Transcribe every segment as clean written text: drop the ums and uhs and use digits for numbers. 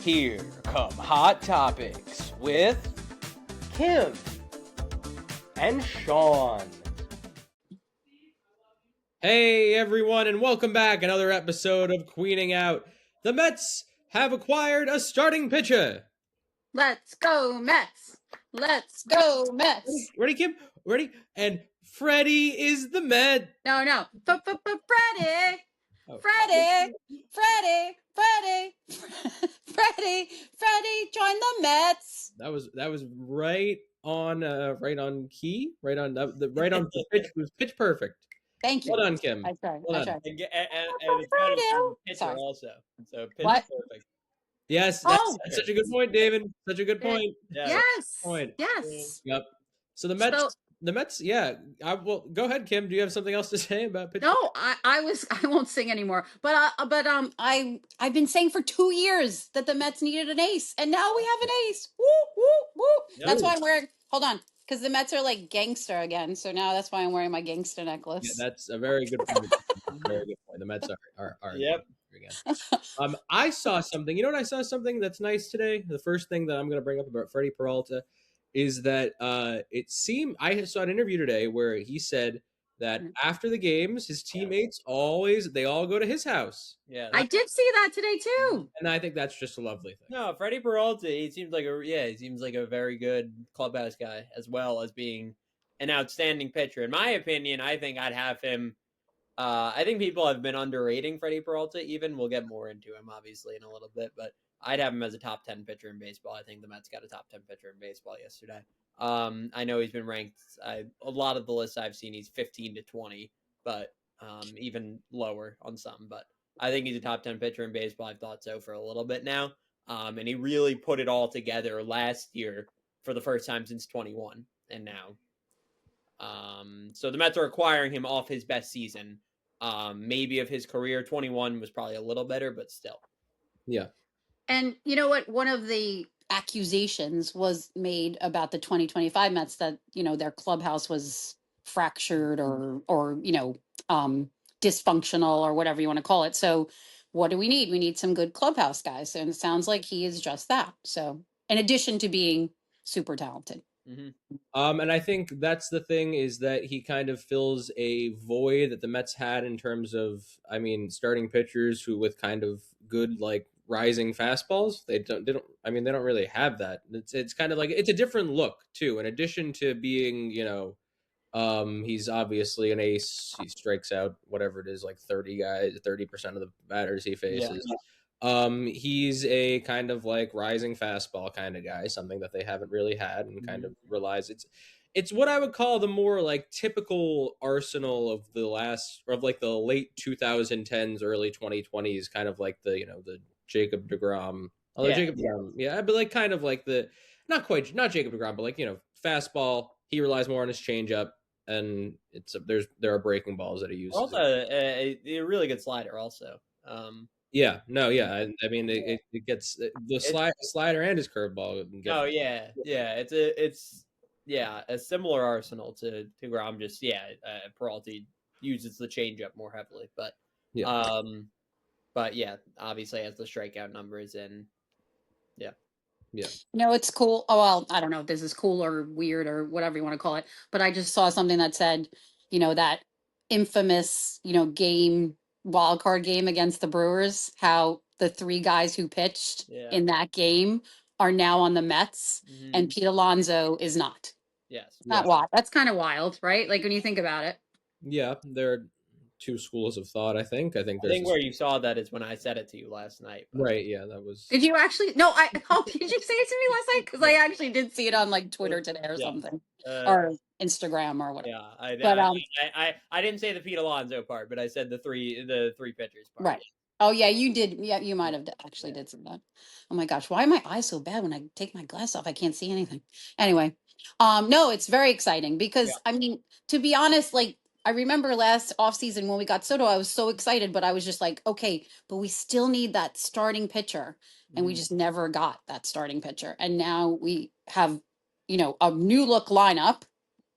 Here come Hot Topics with Kim and Sean. Hey everyone, and welcome back. Another episode of Queening Out. The Mets have acquired a starting pitcher. Let's go Mets! Let's go Mets! Ready, Kim? Ready? And Freddy is the Met. No. Freddy! Oh. Freddy! Join the Mets! That was right on key, right on the pitch. It was pitch perfect. Thank you. Well done, Kim. I tried. Well done. And it's got a pitcher Sorry. also. So pitch What? perfect. Yes, Oh. that's such a good point, David. Such a good point. Yeah. Point. Yes. Yep. So the Mets, yeah. Well, go ahead, Kim. Do you have something else to say about pitching? No, I won't sing anymore. But I've been saying for 2 years that the Mets needed an ace, and now we have an ace. Woo woo woo! Yep. That's why I'm wearing. Hold on, because the Mets are like gangster again. So now that's why I'm wearing my gangster necklace. Yeah, that's a very good point. Very good point. The Mets are Yep. Again. I saw something. You know what? I saw something that's nice today. The first thing that I'm going to bring up about Freddy Peralta is that it seemed I saw an interview today where he said that after the games, his teammates all go to his house. Yeah. I did see that today too. And I think that's just a lovely thing. No, Freddy Peralta, he seems like a very good clubhouse guy, as well as being an outstanding pitcher. In my opinion, I think I'd have him. I think people have been underrating Freddy Peralta. Even we'll get more into him obviously in a little bit, but I'd have him as a top 10 pitcher in baseball. I think the Mets got a top 10 pitcher in baseball yesterday. I know he's been ranked. A lot of the lists I've seen, he's 15 to 20, but even lower on some. But I think he's a top 10 pitcher in baseball. I've thought so for a little bit now, and he really put it all together last year for the first time since 21, and now. So the Mets are acquiring him off his best season, maybe of his career. 21 was probably a little better, but still. Yeah. And you know what? One of the accusations was made about the 2025 Mets that, their clubhouse was fractured or dysfunctional or whatever you want to call it. So what do we need? We need some good clubhouse guys. And it sounds like he is just that. So in addition to being super talented. Mm-hmm. And I think that's the thing, is that he kind of fills a void that the Mets had in terms of, starting pitchers who with kind of good, like, rising fastballs. They don't really have that. It's kind of like, it's a different look too. In addition to being, he's obviously an ace. He strikes out whatever it is, like 30% of the batters he faces. Yeah. He's a kind of like rising fastball kind of guy, something that they haven't really had, and kind of relies. It's what I would call the more like typical arsenal of the late 2010s, early 2020s, kind of like the Jacob deGrom. Jacob deGrom, yeah, but like kind of like not Jacob deGrom, but like fastball. He relies more on his changeup, and there are breaking balls that he uses. Also, a really good slider, also. It gets the slider and his curveball. It's a similar arsenal to Grom. Just Peralta uses the changeup more heavily, but obviously has the strikeout numbers, and it's cool. Oh, well, I don't know if this is cool or weird or whatever you want to call it, but I just saw something that said, that infamous, game, wild card game against the Brewers, how the 3 guys who pitched in that game are now on the Mets, and Pete Alonso is not. Yes. Not wild. That's kind of wild, right? Like when you think about it. Yeah, there are 2 schools of thought, I think. I think where you saw that is when I said it to you last night. But... Right, yeah, that was... Did you actually... No, did you say it to me last night? Because I actually did see it on like Twitter today or something. Or Instagram or whatever. Yeah, I didn't say the Pete Alonso part, but I said the three pitchers part. Right. Oh yeah, you did. Yeah, you might have actually did some of that. Oh my gosh, why are my eyes so bad when I take my glass off? I can't see anything. Anyway, no, it's very exciting because to be honest, like I remember last offseason when we got Soto, I was so excited, but I was just like, okay, but we still need that starting pitcher, and we just never got that starting pitcher, and now we have, a new look lineup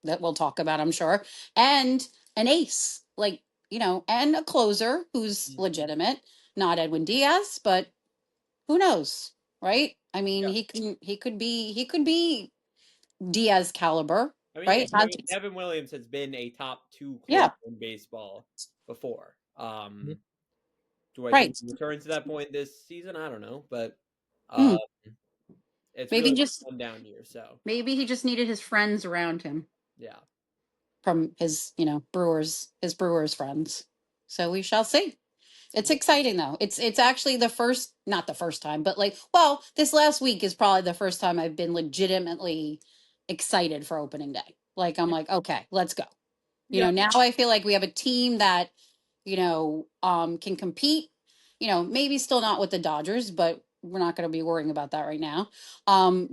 that we'll talk about, I'm sure, and an ace, like, and a closer who's legitimate, not Edwin Diaz, but who knows, right? I mean, Yeah. he could be Diaz caliber, I mean, yeah, right? Not just, Devin Williams has been a top 2 closer yeah, in baseball before. Mhm. Do I think right. he returns to that point this season? I don't know, but uh, Hmm. it's Maybe really just one down year. So maybe he just needed his friends around him yeah, from his, Brewers friends. So we shall see. It's yeah, exciting though. It's actually the first, not the first time, but like, well, this last week is probably the first time I've been legitimately excited for opening day. Like I'm yeah, like, okay, let's go. yeah. Now I feel like we have a team that, can compete, maybe still not with the Dodgers, but we're not going to be worrying about that right now.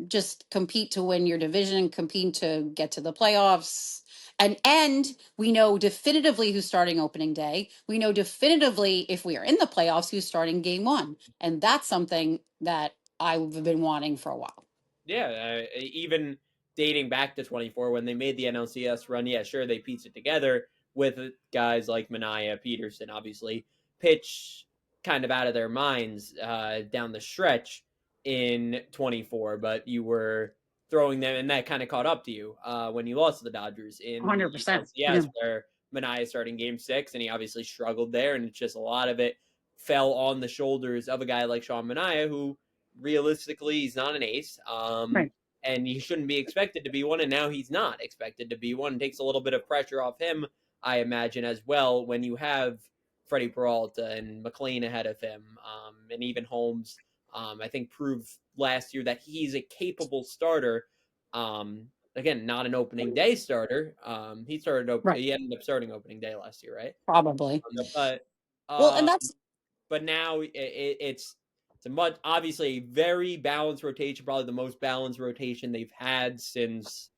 Just compete to win your division, compete to get to the playoffs. And we know definitively who's starting opening day. We know definitively if we are in the playoffs who's starting game one. And that's something that I've been wanting for a while. Yeah, even dating back to 24 when they made the NLCS run, yeah, sure, they pieced it together with guys like Mania, Peterson, obviously, pitch kind of out of their minds down the stretch in 24, but you were throwing them, and that kind of caught up to you when you lost to the Dodgers in the 100%. LCS, Yeah. where Mania starting game 6, and he obviously struggled there, and it's just a lot of it fell on the shoulders of a guy like Sean Mania, who realistically he's not an ace, Right. and he shouldn't be expected to be one, and now he's not expected to be one. It takes a little bit of pressure off him, I imagine, as well, when you have Freddy Peralta and McLean ahead of him, and even Holmes. I think proved last year that he's a capable starter. Again, not an opening day starter. Right. He ended up starting opening day last year, right? Probably. But Well, and uh, that's but now it's a much obviously a very balanced rotation, probably the most balanced rotation they've had since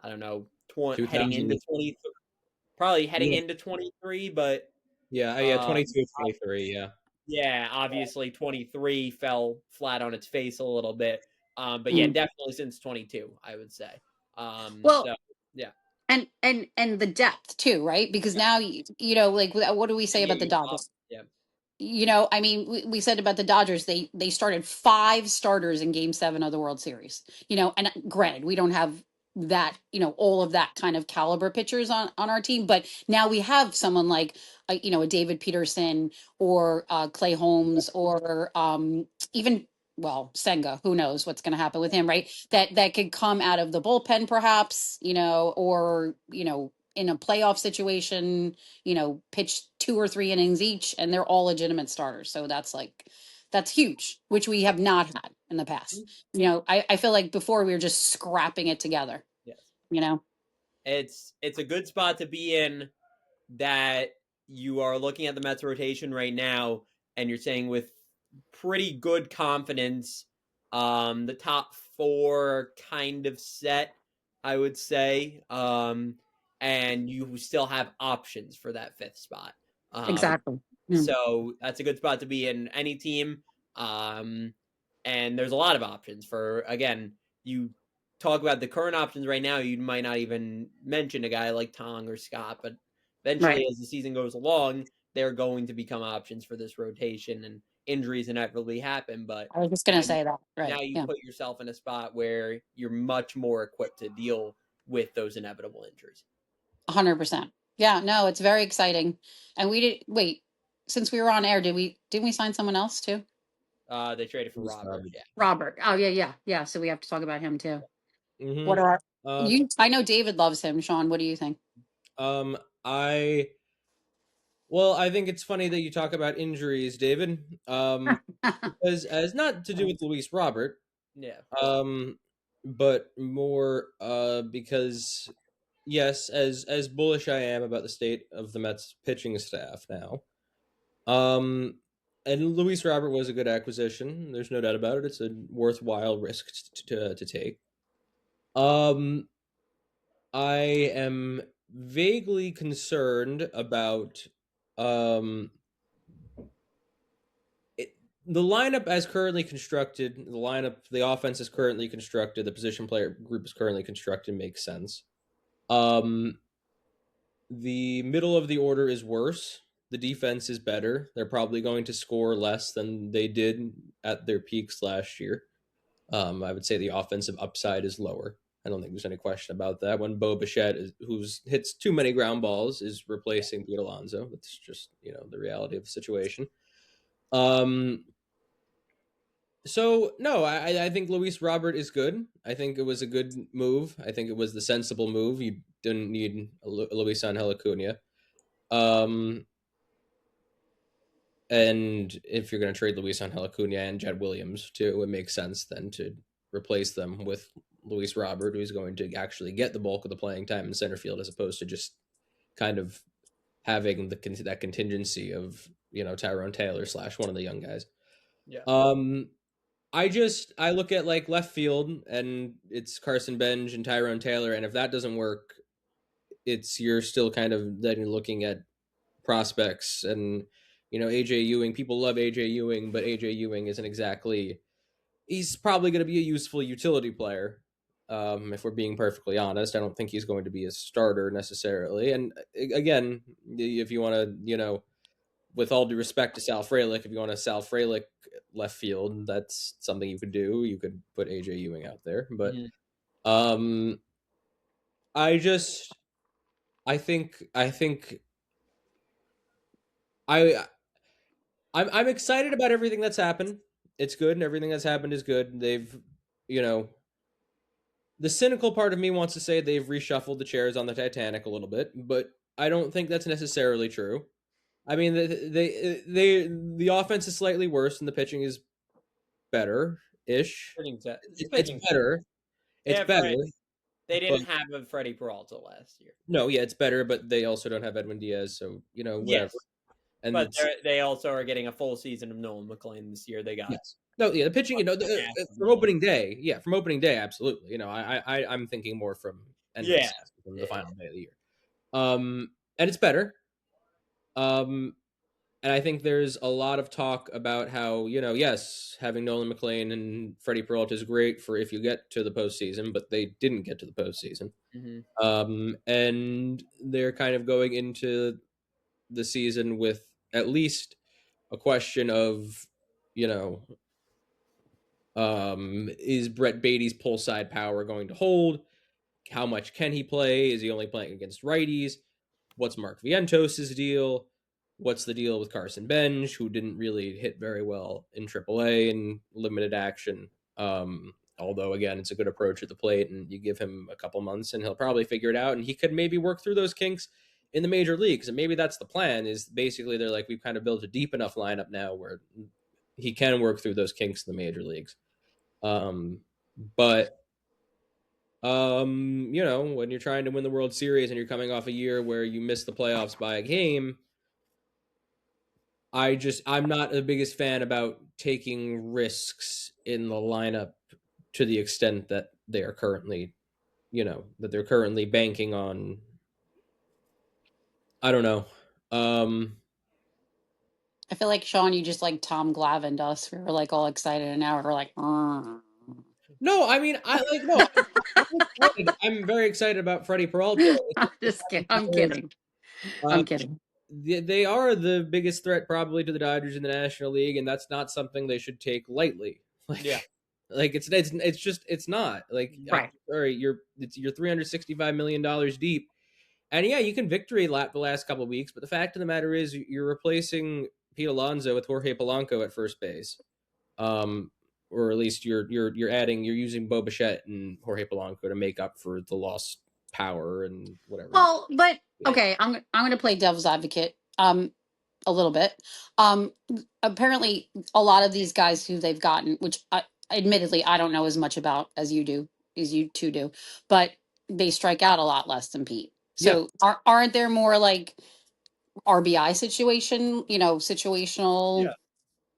I don't know, heading 2000. into 20, probably heading Yeah, into 23, but yeah, um 22, 23. Yeah. yeah, obviously 23 fell flat on its face a little bit. But yeah, mm. definitely since 22, I would say. Well, So yeah. and the depth too, right? Because Yeah. now like what do we say Yeah, about the you pop. Dodgers? Yeah. I mean, we said about the Dodgers, they started five starters in Game 7 of the World Series. And granted, we don't have that, all of that kind of caliber pitchers on our team, but now we have someone like a David Peterson or Clay Holmes or even, well, Senga. Who knows what's going to happen with him, right? That could come out of the bullpen, perhaps, or in a playoff situation, pitch 2 or 3 innings each, and they're all legitimate starters. So that's huge, which we have not had in the past. I feel like before we were just scrapping it together. Yes. You know, It's a good spot to be in that you are looking at the Mets rotation right now and you're saying with pretty good confidence, the top 4 kind of set, I would say. And you still have options for that 5th spot. Um, exactly. Mm, so that's a good spot to be in any team. Um, and there's a lot of options for, again, you talk about the current options right now, you might not even mention a guy like Tong or Scott, but right. eventually as the season goes along, they're going to become options for this rotation and injuries inevitably happen. But I was just now gonna you, say that. now Right. you Yeah. put yourself in a spot where you're much more equipped to deal with those inevitable injuries. 100%. Yeah. No, it's very exciting. And we did wait. Since we were on air, didn't we sign someone else too? They traded for Robert. Yeah. Robert. Oh yeah, yeah, yeah. So we have to talk about him too. What Mm-hmm. are Uh, you? I know David loves him. Sean, what do you think? um, I well, I think it's funny that you talk about injuries, David. Because as not to do with Luis Robert, Yeah. um, but more because yes, as bullish I am about the state of the Mets pitching staff now. Um, and Luis Robert was a good acquisition. There's no doubt about it. It's a worthwhile risk to take. Um, I am vaguely concerned about um it, the lineup as currently constructed. The offense is currently constructed. The position player group is currently constructed. Makes sense. Um, the middle of the order is worse. The defense is better. They're probably going to score less than they did at their peaks last year. I would say the offensive upside is lower. I don't think there's any question about that. When Bo Bichette, who's hits too many ground balls, is replacing Pete Alonso. It's just the reality of the situation. So no, I think Luis Robert is good. I think it was a good move. I think it was the sensible move. You didn't need a Luis Angel Acuna. And if you're going to trade Luis Angel Acuna and Jed Williams too, it makes sense then to replace them with Luis Robert, who's going to actually get the bulk of the playing time in center field, as opposed to just kind of having that contingency of Tyrone Taylor / one of the young guys. Yeah. I look at like left field, and it's Carson Benj and Tyrone Taylor, and if that doesn't work, you're still kind of then looking at prospects and AJ Ewing. People love AJ Ewing, but AJ Ewing isn't exactly. He's probably going to be a useful utility player. If we're being perfectly honest, I don't think he's going to be a starter necessarily. And again, if you want to, with all due respect to Sal Frelick, if you want a Sal Frelick left field, that's something you could do. You could put AJ Ewing out there, but I think I'm excited about everything that's happened. It's good, and everything that's happened is good. They've, the cynical part of me wants to say they've reshuffled the chairs on the Titanic a little bit, but I don't think that's necessarily true. I mean, the offense is slightly worse, and the pitching is better-ish. It's better. It's better. They didn't have a Freddy Peralta last year. No, yeah, it's better, but they also don't have Edwin Diaz, so whatever. Yes. And but they also are getting a full season of Nolan McLean this year. They got no, yeah, the pitching. From opening day, absolutely. I'm thinking more from from the final day of the year. And it's better. And I think there's a lot of talk about how, yes, having Nolan McLean and Freddy Peralta is great for if you get to the postseason, but they didn't get to the postseason. And they're kind of going into the season with at least a question of, is Brett Beatty's pull side power going to hold? How much can he play? Is he only playing against righties? What's Mark Vientos' deal? What's the deal with Carson Benj, who didn't really hit very well in AAA in limited action? Although, again, it's a good approach at the plate, and you give him a couple months, and he'll probably figure it out, and he could maybe work through those kinks in the major leagues. And maybe that's the plan, is basically they're like, we've kind of built a deep enough lineup now where he can work through those kinks in the major leagues. But when you're trying to win the World Series and you're coming off a year where you missed the playoffs by a game, I'm not the biggest fan about taking risks in the lineup to the extent that they are currently, that they're currently banking on. I don't know. I feel like, Sean, you just like Tom Glavin'd us. We were like all excited, and now we're like, No, I mean, I'm very excited about Freddy Peralta. I'm just kidding. I'm kidding. I'm kidding. They are the biggest threat probably to the Dodgers in the National League, and that's not something they should take lightly. Like it's just it's not like right. Sorry, you're $365 million deep, and yeah, you can victory lap the last couple of weeks, but the fact of the matter is you're replacing Pete Alonso with Jorge Polanco at first base, or at least you're using Bo Bichette and Jorge Polanco to make up for the lost power and whatever. Well, but okay, I'm going to play devil's advocate a little bit. Apparently a lot of these guys who they've gotten, which admittedly I don't know as much about as you two do, but they strike out a lot less than Pete. So aren't there more like RBI situational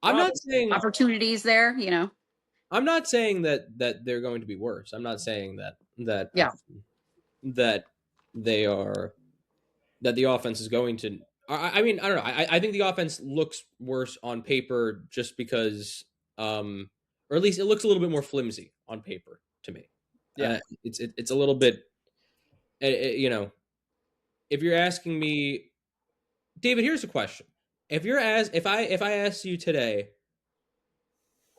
I'm not saying opportunities there, I'm not saying that they're going to be worse. I'm not saying that they are, that the offense is going to. I mean, I don't know. I think the offense looks worse on paper just because, or at least it looks a little bit more flimsy on paper to me. Yeah, it's a little bit. If you're asking me, David, here's a question: if I asked you today,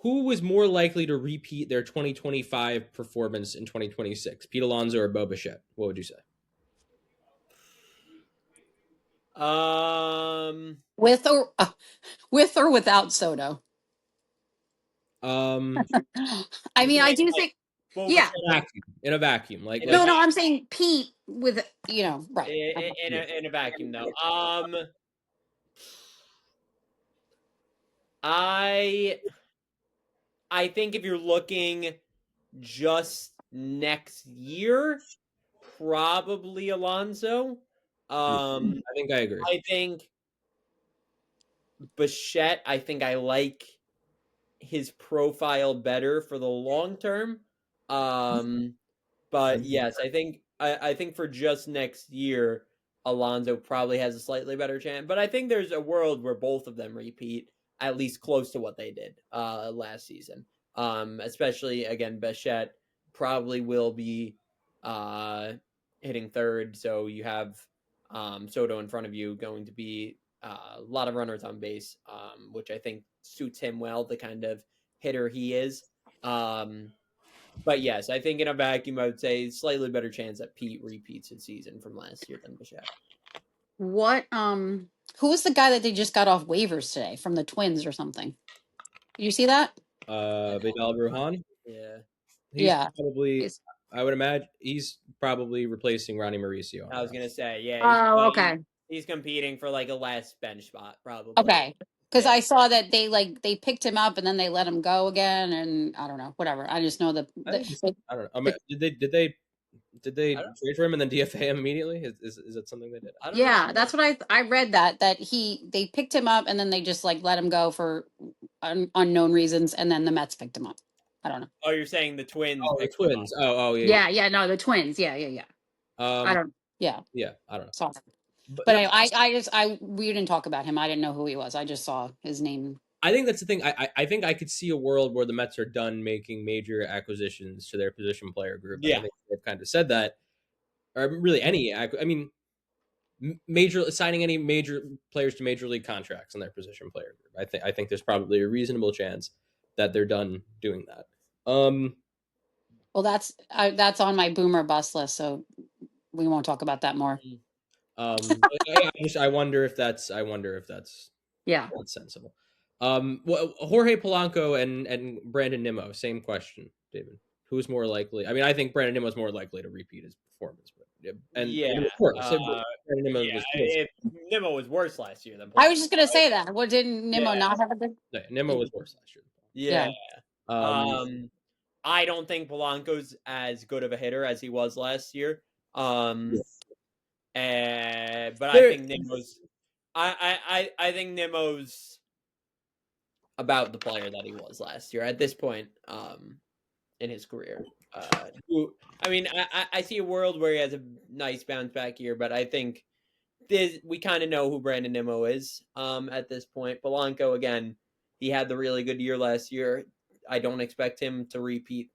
who was more likely to repeat their 2025 performance in 2026? Pete Alonso or Bo Bichette? What would you say? With or without Soto. Um, I you're mean, I saying do like think, yeah. Boba in a vacuum, like in a No, like no, vac- I'm saying Pete with, right. yeah. in a vacuum though. I I think if you're looking just next year, probably Alonso. I think I agree. I think Bichette, I think I like his profile better for the long term. Um, but yes, I think for just next year, Alonso probably has a slightly better chance. But I think there's a world where both of them repeat at least close to what they did last season. Especially again, Bichette probably will be uh, hitting third, so you have Soto in front of you, going to be a lot of runners on base, which I think suits him well, the kind of hitter he is. Um, but yes, I think in a vacuum, I would say slightly better chance that Pete repeats his season from last year than Bichette. What who was the guy that they just got off waivers today from the Twins or something? Did you see that? Vidal Brujan. Yeah, He's Yeah. probably, I would imagine, he's probably replacing Ronnie Mauricio on I was that. gonna say, yeah, Oh, okay. he's competing for like a last bench spot, probably. Okay. Because Yeah, I saw that they picked him up and then they let him go again, and I don't know, whatever. I just know I think I don't know. the Did they I don't, trade for him and then DFA him immediately? Is that something they did? I don't know. yeah, that's what I read that they picked him up and then they just like let him go for unknown reasons, and then the Mets picked him up. I don't know. Oh, you're saying the Twins Oh, the picked him up? Twins. Oh, yeah. Yeah, yeah, no, the Twins. Yeah. I Um, don't. Yeah, yeah, I don't know. sorry. But But no, anyway, we didn't talk about him. I didn't know who he was. I just saw his name. I think that's the thing. I think I could see a world where the Mets are done making major acquisitions to their position player group. And I Yeah, think they've kind of said that, or really any. I mean, major signing any major players to major league contracts in their position player group. I think there's probably a reasonable chance that they're done doing that. Well, that's on my boomer bust list, so we won't talk about that more. I wonder if that's Yeah. that's sensible. Well, Jorge Polanco and Brandon Nimmo, same question, David. Who's more likely? I mean, I think Brandon Nimmo is more likely to repeat his performance, but yeah, of course, Brandon Nimmo yeah. was If Nimmo was worse last year than I Polanco, was just gonna right? say that. What didn't Nimmo Yeah, not have a good? yeah, Nimmo was worse last year. yeah. Yeah. Um, I don't think Polanco's as good of a hitter as he was last year. Um, but I think Nimmo's. I think Nimmo's about the player that he was last year at this point. In his career. I mean, I see a world where he has a nice bounce back year, but I think we kind of know who Brandon Nimmo is at this point. Polanco, again, he had the really good year last year. I don't expect him to repeat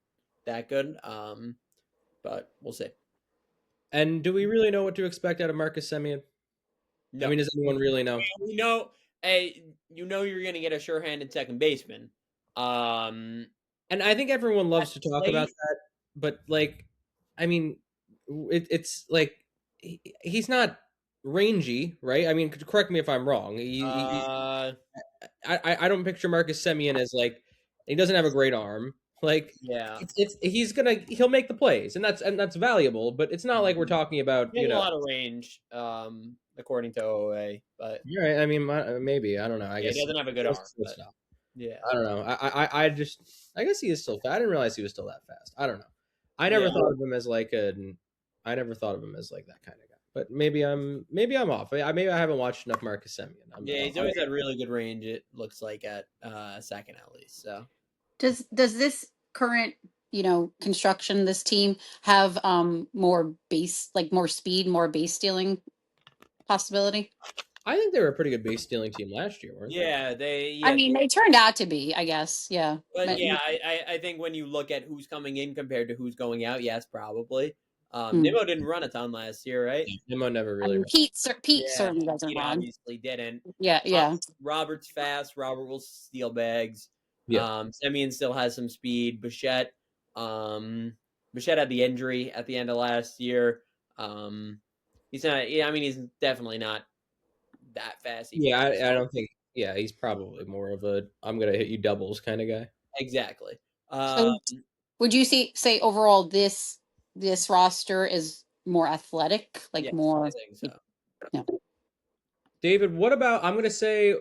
that good, but we'll see. And do we really know what to expect out of Marcus Semien? No, I mean, does anyone really know? we know. Hey, you know you're going to get a sure-handed second baseman. And I think everyone loves to talk late. about that, but like, I mean, it's like he's not rangy, right? I mean, correct me if I'm wrong. I don't picture Marcus Semien as like he doesn't have a great arm. Like Yeah, he'll make the plays, and that's valuable. But it's not like we're talking about he has a lot of range, according to OA, but Right. I mean, maybe I don't know. I yeah, guess he doesn't have a good arm. But, yeah, I don't know. I guess he is still fat. I didn't realize he was still that fast. I don't know. I never thought of him as like I never thought of him as like that kind of guy. But maybe I'm off. Maybe I haven't watched enough Marcus Semien. He's always had really good range. It looks like at second at least. So Does this current construction, this team have more base, like more speed, more base stealing possibility? I think they were a pretty good base stealing team last year, weren't they? I mean, they turned out to be, I guess. Yeah. But yeah, I think when you look at who's coming in compared to who's going out, yes, probably. Hmm. Nimmo didn't run a ton last year, right? Nimmo never I really. mean, Pete certainly doesn't Pete run. obviously didn't. Yeah. Robert's fast. Robert will steal bags. Yeah. Semyon still has some speed. Bichette had the injury at the end of last year. He's not. Yeah, I mean, he's definitely not that fast, even Yeah, though he's I fast. don't think. Yeah, he's probably more of a I'm gonna hit you doubles kind of guy. Exactly. So would you say overall this roster is more athletic, like Yes, I more? think so. Yeah. David, what about I'm gonna say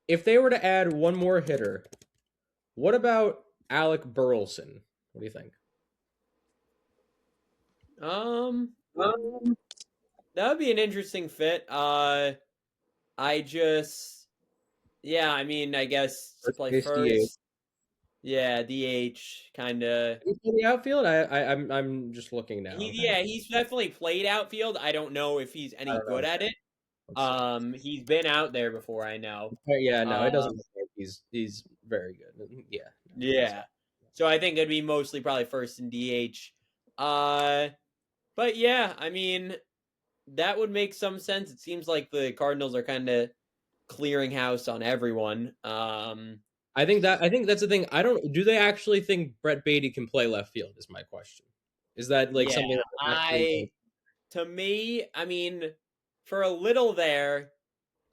if they were to add one more hitter, what about Alec Burleson? What do you think? Um, Um, that would be an interesting fit. I just, yeah, I mean, I guess First play base DH. first. Yeah, DH kind of. He's in the outfield. I'm just looking now. I'm kind of. Yeah, he's definitely played outfield. I don't know if he's I any don't know. good at it. Let's see. He's been out there before, I know. Yeah, no, it doesn't Um, look like he's very good. Yeah, no, he's yeah. So I think it'd be mostly probably first in DH. But yeah, I mean, that would make some sense. It seems like the Cardinals are kind of clearing house on everyone. I think that's the thing. I don't. Do they actually think Brett Beatty can play left field? Is my question. Is that like Yeah, something that they're actually I to me, I mean, for a little there,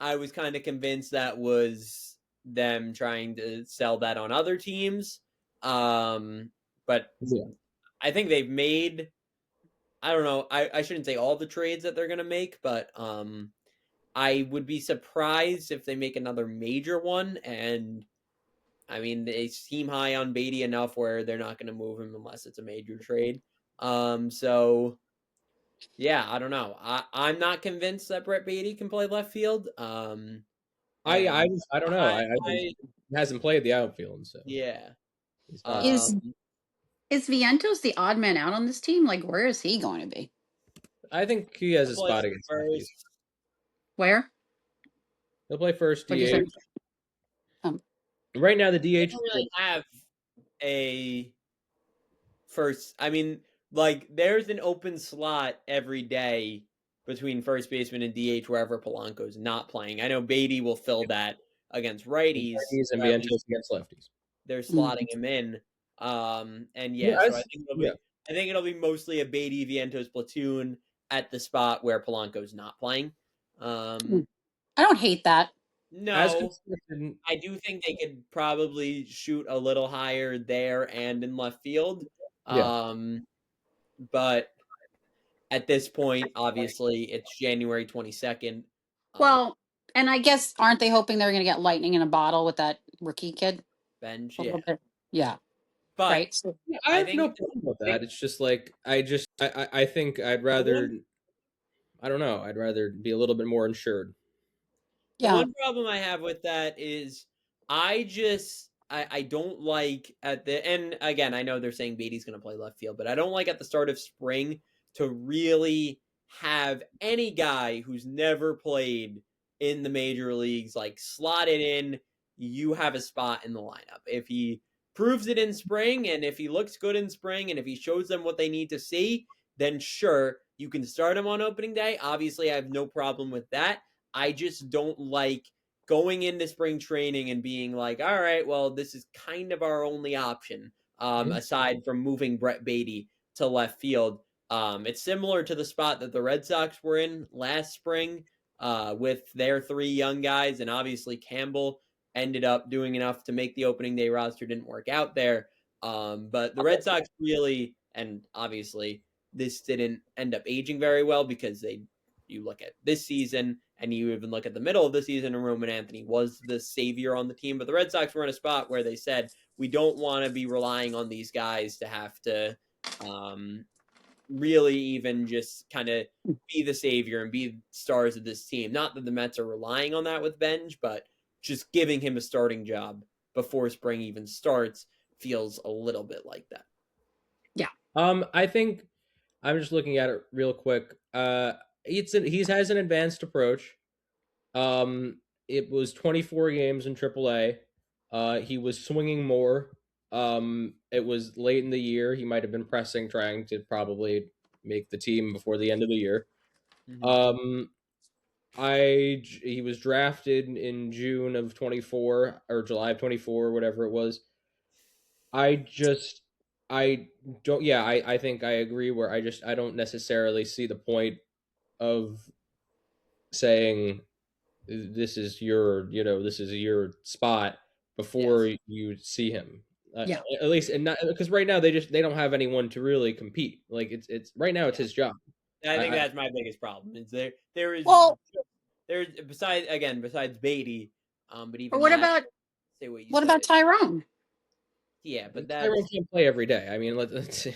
I was kind of convinced that was them trying to sell that on other teams. But Yeah. I think they've made, I don't know, I shouldn't say all the trades that they're gonna make, but I would be surprised if they make another major one. And I mean, they seem high on Beatty enough where they're not gonna move him unless it's a major trade. So yeah, I don't know. I'm not convinced that Brett Beatty can play left field. And I don't know. I think I he hasn't played the outfield, so yeah. he's Is possible. Um, is Vientos the odd man out on this team? Like, where is he going to be? I think he has he'll a play spot against lefties. first. Where? He'll play first What'd you say? DH. Right now, the They DH. don't really have a first. I mean, like there's an open slot every day between first baseman and DH wherever Polanco's not playing. I know Beatty will fill that against righties, Righties and or at least Vientos against lefties. they're Mm. slotting him in. And Yeah, yeah, so yeah. I think it'll be mostly a Beatty Vientos platoon at the spot where Polanco's not playing. Mm. Um, I don't hate that. As no, constructed, I do think they could probably shoot a little higher there and in left field. yeah. But at this point, obviously, it's January 22nd. Well, and I guess aren't they hoping they're going to get lightning in a bottle with that rookie kid Bench, a yeah. little bit? Yeah, But right. So, Yeah, I I have no think problem with that. It's just like I think I'd the rather one I don't know. I'd rather be a little bit more insured. The yeah, one problem I have with that is I don't like at the and again I know they're saying Beatty's going to play left field, but I don't like at the start of spring to really have any guy who's never played in the major leagues like slotted in. You have a spot in the lineup if he proves it in spring, and if he looks good in spring, and if he shows them what they need to see, then sure you can start him on opening day. Obviously, I have no problem with that. I just don't like going into spring training and being like, all right, well, this is kind of our only option, Mhm. aside from moving Brett Beatty to left field. It's similar to the spot that the Red Sox were in last spring with their three young guys, and obviously Campbell ended up doing enough to make the opening day roster. Didn't work out there, but the Red Sox really, and obviously this didn't end up aging very well because you look at this season and you even look at the middle of the season and Roman Anthony was the savior on the team. But the Red Sox were in a spot where they said, we don't want to be relying on these guys to have to really even just kind of be the savior and be stars of this team. Not that the Mets are relying on that with Benj, but just giving him a starting job before spring even starts feels a little bit like that. yeah. I think I'm just looking at it real quick. He has an advanced approach. It was 24 games in AAA. He was swinging more. It was late in the year. He might have been pressing, trying to probably make the team before the end of the year. Mm-hmm. Um, He was drafted in June of 24 or July of 24, whatever it was. I just I don't yeah, I think I agree where I don't necessarily see the point of saying this is your spot before Yes. you see him. Yeah. At least, and not because right now they don't have anyone to really compete. Like it's right now it's Yeah. his job. I think I that's my biggest problem. Is there is Well, there's besides Beatty, but or even that, say what you what say. about Tyrone? Yeah, but Tyrone that's can't play every day. I mean, let's see.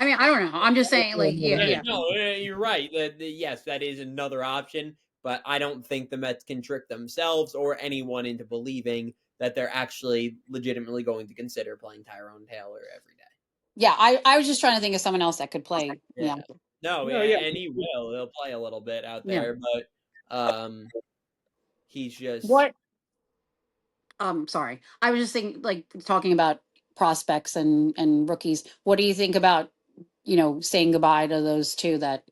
I mean, I don't know. I'm just saying, like, yeah, yeah, yeah, no, you're right. Yes, that is another option, but I don't think the Mets can trick themselves or anyone into believing that they're actually legitimately going to consider playing Tyrone Taylor every day. yeah. I was just trying to think of someone else that could play. Yeah. Yeah, No, No, yeah, and he will. He'll play a little bit out yeah. there, but he's just What? Sorry. I was just thinking, like, talking about prospects and rookies. What do you think about, saying goodbye to those two that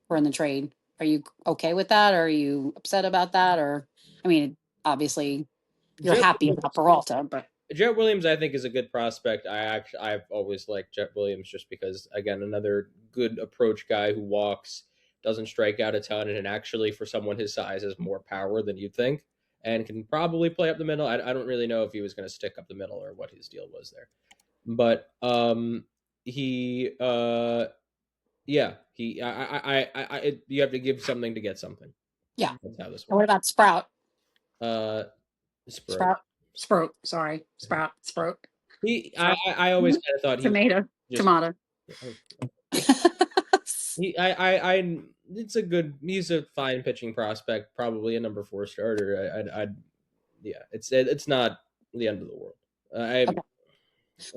were in the trade? Are you okay with that? Or are you upset about that? Or, I mean, obviously you're Jet happy about Peralta, but Jet Williams, I think, is a good prospect. I've always liked Jet Williams just because, again, another good approach guy who walks, doesn't strike out a ton, and actually, for someone his size, has more power than you'd think, and can probably play up the middle. I don't really know if he was going to stick up the middle or what his deal was there, but he yeah, you have to give something to get something. yeah. That's how this And what works. about Sprout? Uh, Sproat. Sprout, Sprout. Sorry, Sprout, Sprout, Sprout. I always kind of thought he Tomato, just tomato. it's a good, he's a fine pitching prospect, probably a number 4 starter. Yeah, it's not the end of the world. I Okay.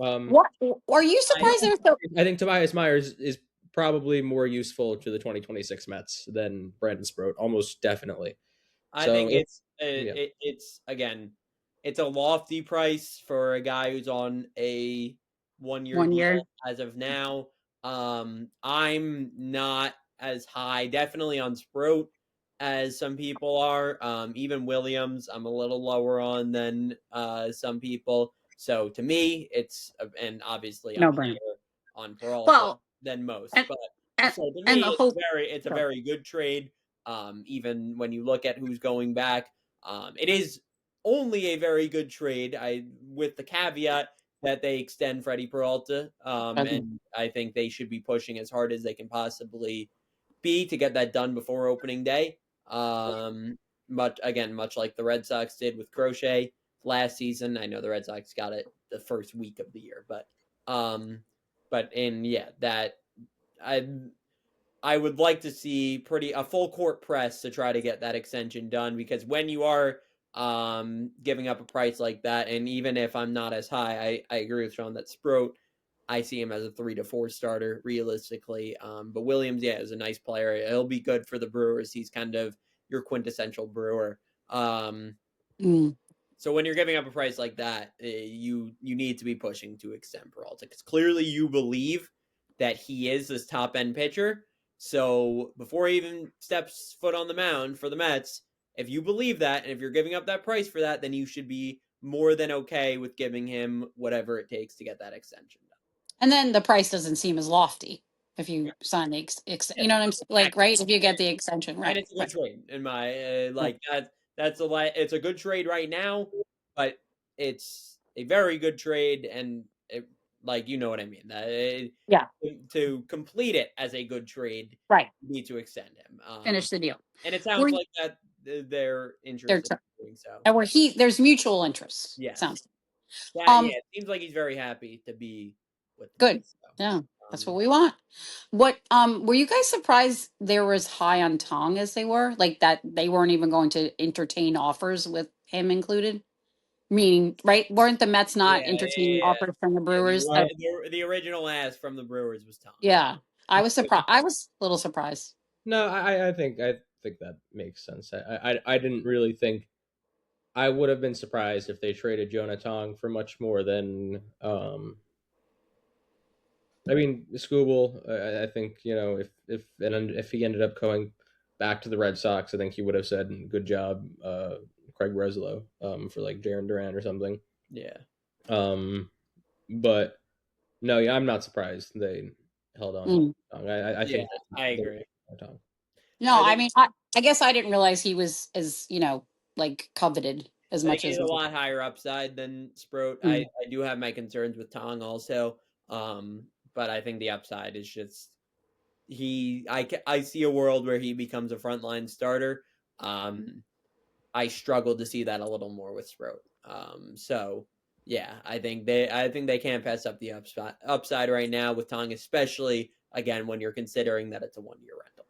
um What are you I surprised there's so? I think Tobias Myers is probably more useful to the 2026 Mets than Brandon Sproat, almost definitely. I So think yeah, it's again, it's a lofty price for a guy who's on a 1 year 1 year? deal as of now. I'm not as high, definitely on Sproat as some people are. Even Williams, I'm a little lower on than some people. So to me, and obviously No I'm brainer. higher on Peralta Well, than most. and But and, so to and me, the whole. it's a very good trade. Even when you look at who's going back, it is only a very good trade. With the caveat that they extend Freddy Peralta, and I think they should be pushing as hard as they can possibly be to get that done before opening day. Much like the Red Sox did with Crochet last season. I know the Red Sox got it the first week of the year, um, but in yeah, that I I would like to see a full court press to try to get that extension done because when you are giving up a price like that, and even if I'm not as high, I agree with Sean that Sproat, I see him as a 3 to 4 starter realistically. But Williams, yeah, is a nice player. He'll be good for the Brewers. He's kind of your quintessential Brewer. Mm. So when you're giving up a price like that, you need to be pushing to extend Peralta because clearly you believe that he is this top end pitcher. So before he even steps foot on the mound for the Mets, if you believe that and if you're giving up that price for that, then you should be more than okay with giving him whatever it takes to get that extension done. And then the price doesn't seem as lofty if you sign the you Yeah, know what I'm saying? Like, exactly. right? If you get the extension, And right? it's a good Right. trade in my Right. like that. It's a good trade right now, but it's a very good trade, and like you know what I mean. Yeah. To complete it as a good trade, Right. you need to extend him. Finish the deal. And it Were sounds you- like that they're they're interested in doing so. and where there's mutual interest. Yes, Sounds yeah. um It seems like he's very happy to be with the good. Mets. So, Yeah, that's what um, we want. What were you guys surprised they were as high on Tong as they were? Like that they weren't even going to entertain offers with him included? Meaning, right? Weren't the Mets yeah, not entertaining offers from the yeah. Brewers? That, The original ask from the Brewers was Tom. yeah. I was surprised. I was a little surprised. no, I think that makes sense. I didn't really think I would have been surprised if they traded Jonah Tong for much more than I mean Scooble. I think if he ended up going back to the Red Sox, I think he would have said, "Good job, Craig Breslow," for like Jaron Duran or something. Yeah. Um, but no, yeah, I'm not surprised they held on to Mm. I Yeah, think I they're agree. Tom. No, I I think mean, I guess I didn't realize he was as, like coveted as I think much he's as. a lot higher upside than Sproat. Mm. I do have my concerns with Tong also, but I think the upside is just I see a world where he becomes a frontline starter. I struggle to see that a little more with Sproat. So yeah, I think they can't pass up the upside right now with Tong, especially again when you're considering that it's a 1 year rental.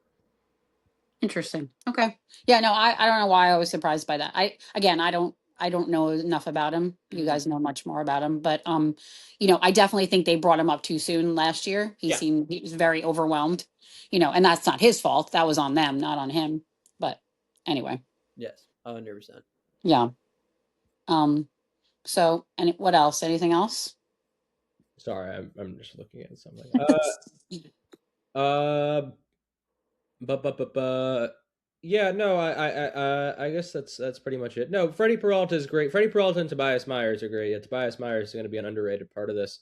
Interesting. Okay. Yeah, no, I don't know why I was surprised by that. I don't know enough about him. You Mhm. guys know much more about him, but I definitely think they brought him up too soon last year. Yeah. He was very overwhelmed, and that's not his fault. That was on them, not on him. But anyway, Yes. 100%. yeah. Um so and what else? Anything else? Sorry, I'm just looking at something. Uh, but yeah, no, I guess that's pretty much it. No, Freddie Peralta is great. Freddie Peralta and Tobias Myers are great. Yeah, Tobias Myers is going to be an underrated part of this.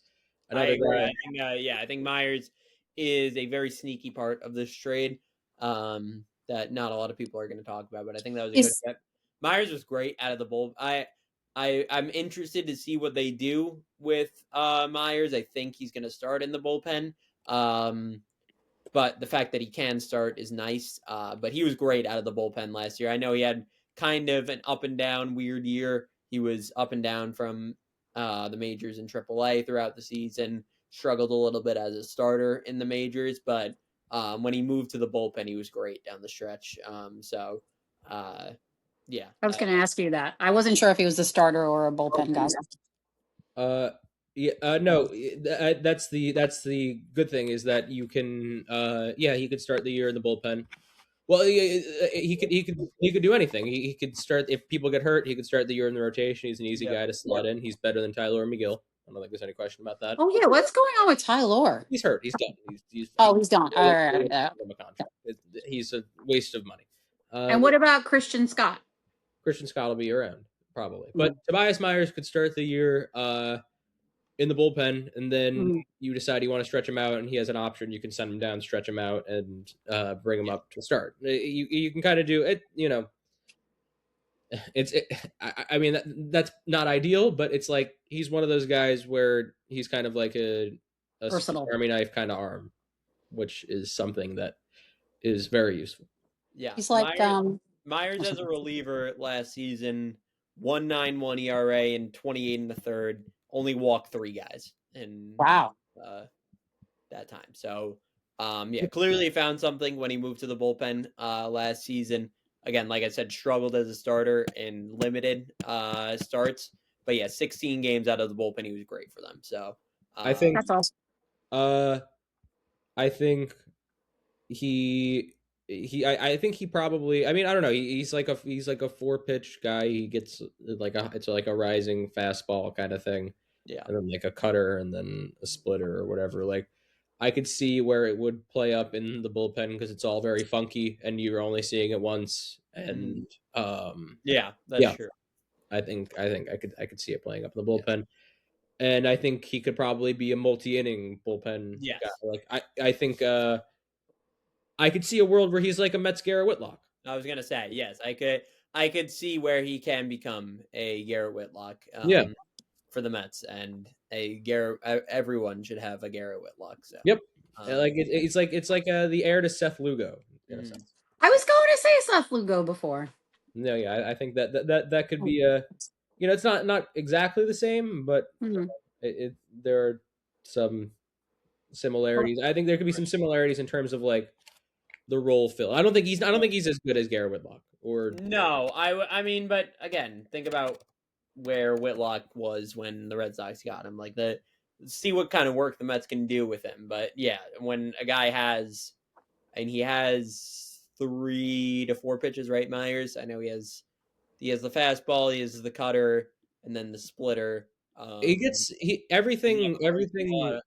I Another agree. guy. I think Myers is a very sneaky part of this trade that not a lot of people are going to talk about, but I think that was a good Is get. Myers was great out of the bull. I'm interested to see what they do with Myers. I think he's going to start in the bullpen. Um, but the fact that he can start is nice. But he was great out of the bullpen last year. I know he had kind of an up and down weird year. He was up and down from the majors in AAA throughout the season. Struggled a little bit as a starter in the majors, but when he moved to the bullpen, he was great down the stretch. Uh, yeah, I was going to ask you that. I wasn't sure if he was the starter or a bullpen guy. Uh, yeah, no, that's the good thing is that you can, yeah, he could start the year in the bullpen. Well, he could do anything. He could start if people get hurt. He could start the year in the rotation. He's an easy yeah, guy to slot in. He's better than Tyler McGill. I don't think there's any question about that. Oh yeah, what's going on with Tyler? He's hurt. He's done. He's Oh, he's done. All right. from a contract. He's a waste of money. Uh, And what about Christian Scott? Christian Scott will be around probably, but Mm. Tobias Myers could start the year in the bullpen, and then Mhm. you decide you want to stretch him out, and he has an option. You can send him down, stretch him out, and bring him yeah, up to start. You can kind of do it. I mean that's not ideal, but it's like he's one of those guys where he's kind of like a Swiss Versatile. Army knife kind of arm, which is something that is very useful. yeah. He's like Myers as a reliever last season, 1.91 ERA and 28 in the third, only walked 3 guys in wow. uh, that time. So, yeah, clearly found something when he moved to the bullpen last season. Again, like I said, struggled as a starter in limited starts, but yeah, 16 games out of the bullpen, he was great for them. So, I think That's awesome. uh I think he I think he probably, I mean, I don't know, he's like a four pitch guy. He gets like it's like a rising fastball kind of thing, yeah, and then like a cutter and then a splitter or whatever. Like I could see where it would play up in the bullpen because it's all very funky and you're only seeing it once. Mhm. And Yeah, that's yeah, true. I could see it playing up in the Yeah. bullpen. And I think he could probably be a multi-inning bullpen guy. Yes. Like I think I could see a world where he's like a Mets Garrett Whitlock. I was gonna say yes. I could see where he can become a Garrett Whitlock Yeah. for the Mets, and a Garrett. Everyone should have a Garrett Whitlock. So, Yep. um, Like it's like the heir to Seth Lugo in a mhm. sense. I was going to say Seth Lugo before. No, yeah, I think that could be a, it's not exactly the same, but Mhm. there are some similarities. I think there could be some similarities in terms of like the role fill. I don't think he's as good as Garrett Whitlock or No, I mean, but again, think about where Whitlock was when the Red Sox got him. Like see what kind of work the Mets can do with him. But yeah, when a guy has, and he has 3 to 4 pitches, right, Myers? I know he has the fastball, he has the cutter, and then the splitter. he Um, gets he and he has everything a everything lot of,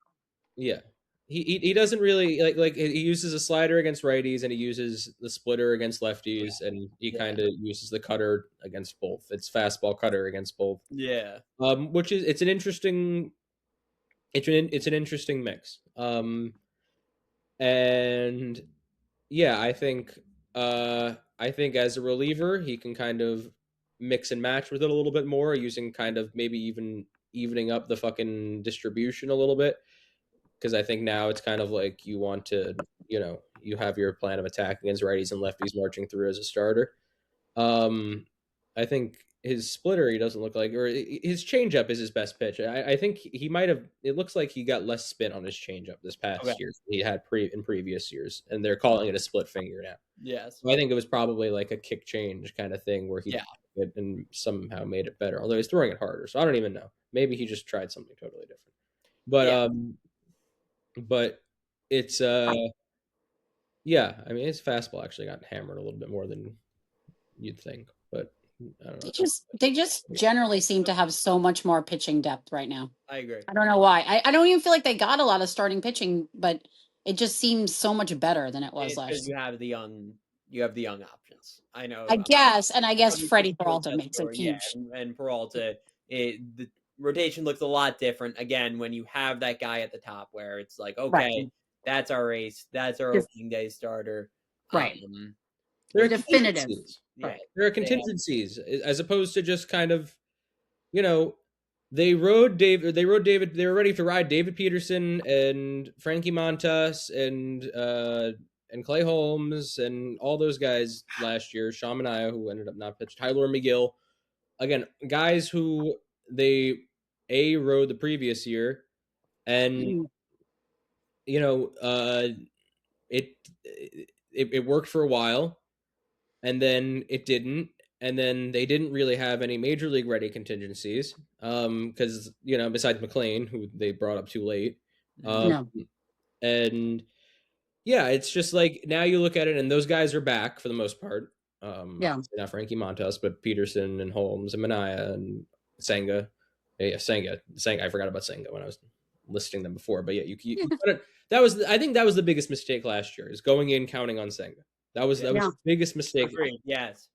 yeah. he doesn't really like he uses a slider against righties and he uses the splitter against lefties and he Yeah. kind of uses the cutter against both. It's fastball cutter against both. Yeah. Which is it's an interesting it's an interesting mix. And yeah, I think as a reliever, he can kind of mix and match with it a little bit more, using kind of maybe even evening up the fucking distribution a little bit. Because I think now it's kind of like you want to, you have your plan of attack against righties and lefties marching through as a starter. Um, I think his splitter, he doesn't look like, or his changeup is his best pitch. I think he might have. It looks like he got less spin on his changeup this Okay. past year than he had in previous years, and they're calling it a split finger now. Yes. So I think it was probably like a kick change kind of thing where he Yeah. it and somehow made it better. Although he's throwing it harder, so I don't even know. Maybe he just tried something totally different. But Yeah. but it's yeah. I mean, his fastball actually got hammered a little bit more than you'd think, but I don't know. They just generally seem to have so much more pitching depth right now. I agree. I don't know why. I don't even feel like they got a lot of starting pitching, but it just seems so much better than it was It's because last year. you have the young options. I know. I guess, and I guess Obviously, Freddie Peralta that's makes a for yeah, huge. and Peralta, the rotation looks a lot different again when you have that guy at the top, where it's like, Right. okay, that's our ace, that's our Def- opening day starter. Right. There are Definitive. contingencies. Yeah, Right. There are contingencies as opposed to just kind of, you know, they rode David. They rode David. They were ready to ride David Peterson and Frankie Montas and Clay Holmes and all those guys last year. Sean Manaea, who ended up not pitched. Tyler McGill. Again, guys who they rode the previous year, and Mm, you know, it, it worked for a while, and then it didn't, and then they didn't really have any major league ready contingencies, because besides McLean, who they brought up too late, um, no. and yeah, it's just like now you look at it, and those guys are back for the most part. Yeah. Obviously not Frankie Montas, but Peterson and Holmes and Manaea and Senga. Yeah, Senga. I forgot about Senga when I was listing them before, but yeah, you that was I think that was the biggest mistake last year is going in counting on Senga. That was Yeah. the biggest mistake. agreed. Yes,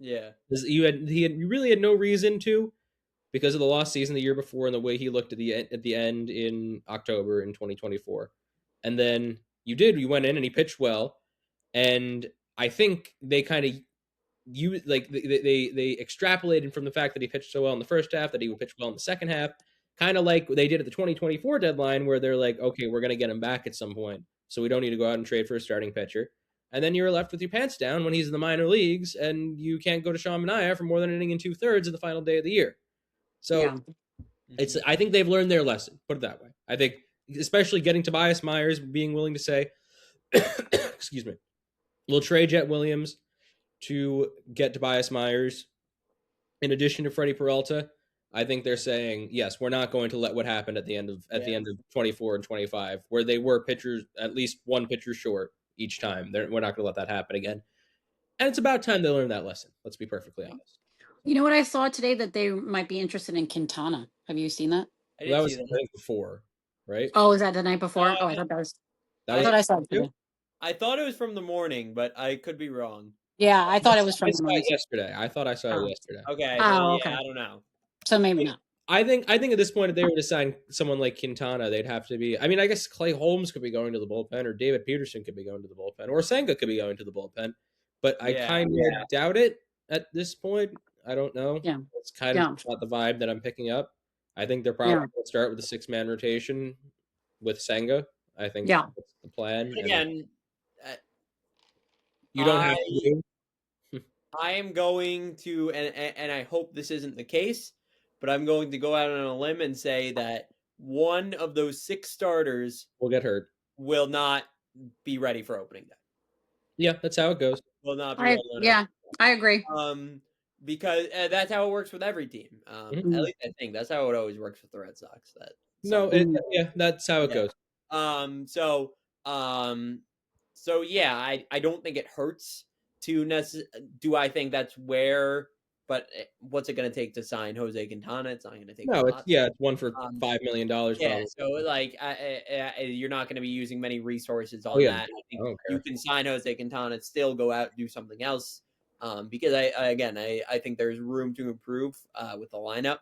yeah, You really had no reason to, because of the lost season the year before and the way he looked at the end in October in 2024. And then you went in and he pitched well, and I think they kind of they extrapolated from the fact that he pitched so well in the first half that he would pitch well in the second half, kind of like they did at the 2024 deadline where they're like, okay, we're going to get him back at some point, so we don't need to go out and trade for a starting pitcher. And then you're left with your pants down when he's in the minor leagues, and you can't go to Sean Manaea for more than an inning and 2/3 in the final day of the year. So it's I think they've learned their lesson. Put it that way. I think especially getting Tobias Myers, being willing to say, excuse me, we'll trade Jet Williams to get Tobias Myers in addition to Freddy Peralta. I think they're saying, yes, we're not going to let what happened at the end of 24 and 25, where they were pitchers, at least one pitcher short each time. We're not going to let that happen again. And it's about time they learn that lesson. Let's be perfectly honest. You know what I saw today, that they might be interested in Quintana. Have you seen that? I Well, did that was see the that. night before, right? Oh, is that the night before? Oh, I thought that was. I thought I saw it today. I thought it was from the morning, but I could be wrong. Yeah, I thought it was from I the saw morning. it yesterday. I thought I saw it yesterday. Okay, Oh, then, okay. I don't know. So maybe not. I think at this point, if they were to sign someone like Quintana, they'd have to be. I mean, I guess Clay Holmes could be going to the bullpen, or David Peterson could be going to the bullpen, or Senga could be going to the bullpen. But I kind of doubt it at this point. I don't know. Yeah. It's kind of not the vibe that I'm picking up. I think they're probably going to start with a 6-man rotation with Senga. I think that's the plan. But again, you don't have to. I am going to, and I hope this isn't the case, but I'm going to go out on a limb and say that one of those 6 starters will get hurt. Will not be ready for opening day. Yeah, that's how it goes. Will not be ready. Yeah, I agree. Because that's how it works with every team. At least I think that's how it always works with the Red Sox. That's how it goes. So yeah, I don't think it hurts to do I think that's where but what's it going to take to sign Jose Quintana? It's not going to take a No, lot. it's one for Um, $5 million yeah, probably. so like you're not going to be using many resources Oh on yeah, that. I I think don't you care. can sign Jose Quintana, still go out and do something else. Because I think there's room to improve with the lineup.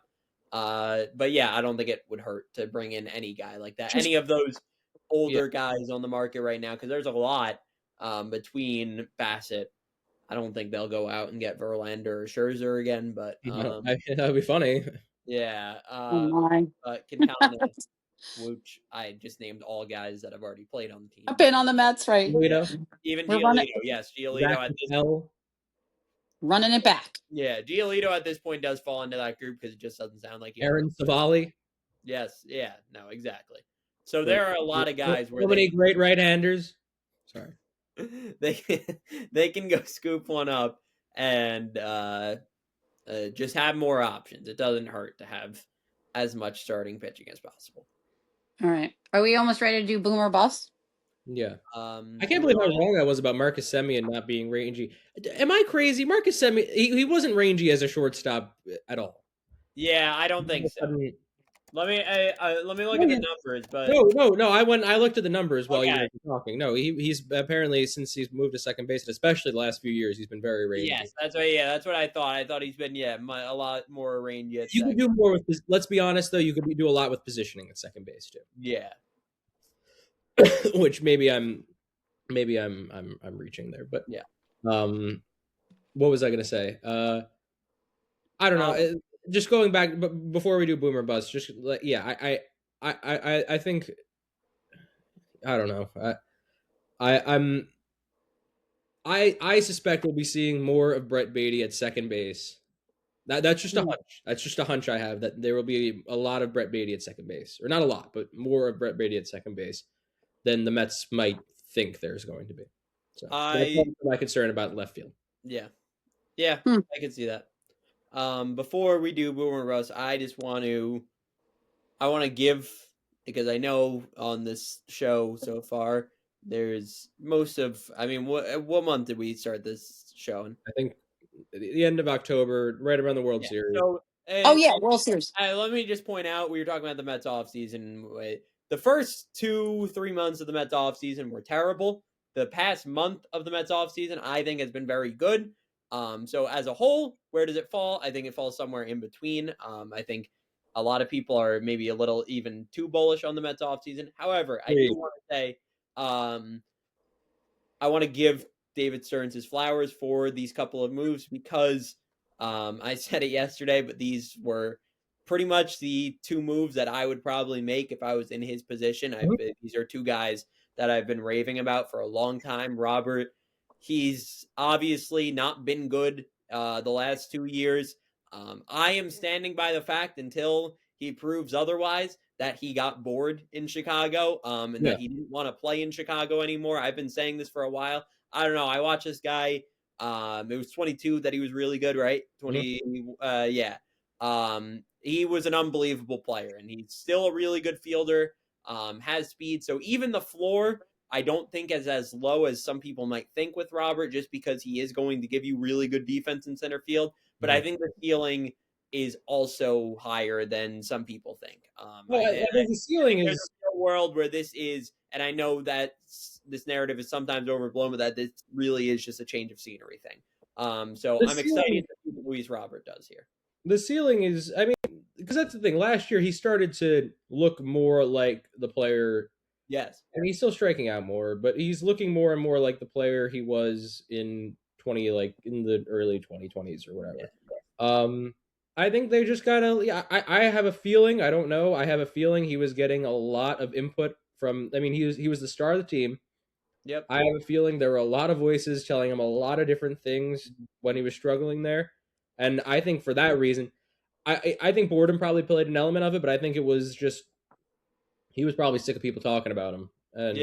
But yeah, I don't think it would hurt to bring in any guy like that, Just any of those yeah, older guys on the market right now, because there's a lot between Bassett. I don't think they'll go out and get Verlander or Scherzer again, but that'd be funny. yeah, Oh my. but Quintana, which I just named all guys that have already played on the I've team. been on the Mets, right? Yeah, Giolito, even We're running Giolito. Yes, Giolito Zach at this. Patel, running it back. Yeah, Giolito at this point does fall into that group because it just doesn't sound like he ever. Aaron Savali. Yes, yeah, no, exactly. So So, there are a lot of guys where so many great right-handers. Sorry. they they can go scoop one up and just have more options. It doesn't hurt to have as much starting pitching as possible. All right. Are we almost ready to do boom or bust? Yeah. I Do can't you believe how want wrong I was about Marcus Semien not being rangy. Am I crazy? Marcus Semien, he wasn't rangy as a shortstop at all. Yeah, I don't think so. Let me look No, at the numbers, but no. I looked at the numbers while you okay. were talking. No, he's apparently, since he's moved to second base, and especially the last few years, he's been very rangy. Yes, that's what. Yeah, that's what I thought. I thought he's been a lot more rangy at You could second. do more with this. Let's be honest, though. You could do a lot with positioning at second base too. Yeah. Which maybe I'm reaching there, but Yeah. What was I gonna say? I don't know. Just going back, but before we do boomer bust, just yeah, I think I don't know. I suspect we'll be seeing more of Brett Beatty at second base. That's just a hunch. That's just a hunch I have, that there will be a lot of Brett Beatty at second base, or not a lot, but more of Brett Beatty at second base than the Mets might think there's going to be. So that's my concern about left field. Yeah, I can see that. Before we do boomer bust, I want to give, because I know on this show so far there's most of. I mean, what month did we start this show in? I think the end of October, right around the World Series. So, Oh yeah, World Series. let me just point out, we were talking about the Mets off season. The first 2-3 months of the Mets off season were terrible. The past month of the Mets off season, I think, has been very good. So as a whole, where does it fall? I think it falls somewhere in between. I think a lot of people are maybe a little even too bullish on the Mets off season. However, I do want to say, I want to give David Stearns his flowers for these couple of moves, because I said it yesterday, but these were pretty much the two moves that I would probably make if I was in his position. These are two guys that I've been raving about for a long time. Robert, he's obviously not been good the last 2 years. I am standing by the fact, until he proves otherwise, that he got bored in Chicago, and that he didn't want to play in Chicago anymore. I've been saying this for a while. I don't know. I watched this guy. It was 22 that he was really good, right? 20. Yeah. He was an unbelievable player, and he's still a really good fielder. Has speed. So even the floor, I don't think is as low as some people might think with Robert, just because he is going to give you really good defense in center field. But I think the ceiling is also higher than some people think. I think the ceiling there's is a world where this is, and I know that this narrative is sometimes overblown, but that this really is just a change of scenery thing. So I'm excited to see what Luis Robert does here. The ceiling is, I mean, because that's the thing. Last year, he started to look more like the player. Yes. And he's still striking out more, but he's looking more and more like the player he was in in the early 2020s or whatever. Yeah. I think they just gotta. Yeah, I have a feeling. I don't know. I have a feeling he was getting a lot of input from. I mean, he was the star of the team. Yep. I have a feeling there were a lot of voices telling him a lot of different things when he was struggling there, and I think for that reason, I think boredom probably played an element of it, but I think it was just he was probably sick of people talking about him and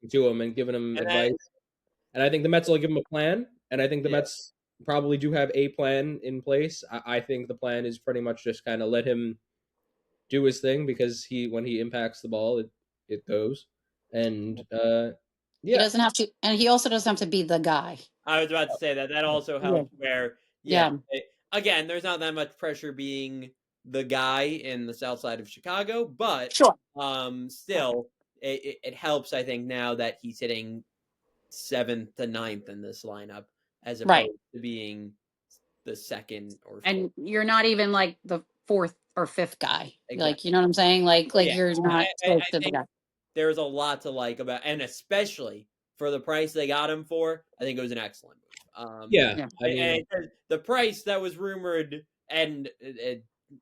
to him and giving him advice. And I think the Mets will give him a plan, and I think the Mets probably do have a plan in place. I think the plan is pretty much just kind of let him do his thing, because when he impacts the ball, it goes. And he doesn't have to, and he also doesn't have to be the guy. I was about to say that also helps. Where again, there's not that much pressure being the guy in the south side of Chicago, but Sure. still, it helps, I think, now that he's hitting 7th to 9th in this lineup as Right. opposed to being the second or fourth. And you're not even like the fourth or fifth guy. Exactly. Like, you know what I'm saying? Like Yeah. you're not I close to the think guy. there's a lot to like about, and especially for the price they got him for, I think it was an excellent move. Yeah, Yeah. I mean, and the price that was rumored, and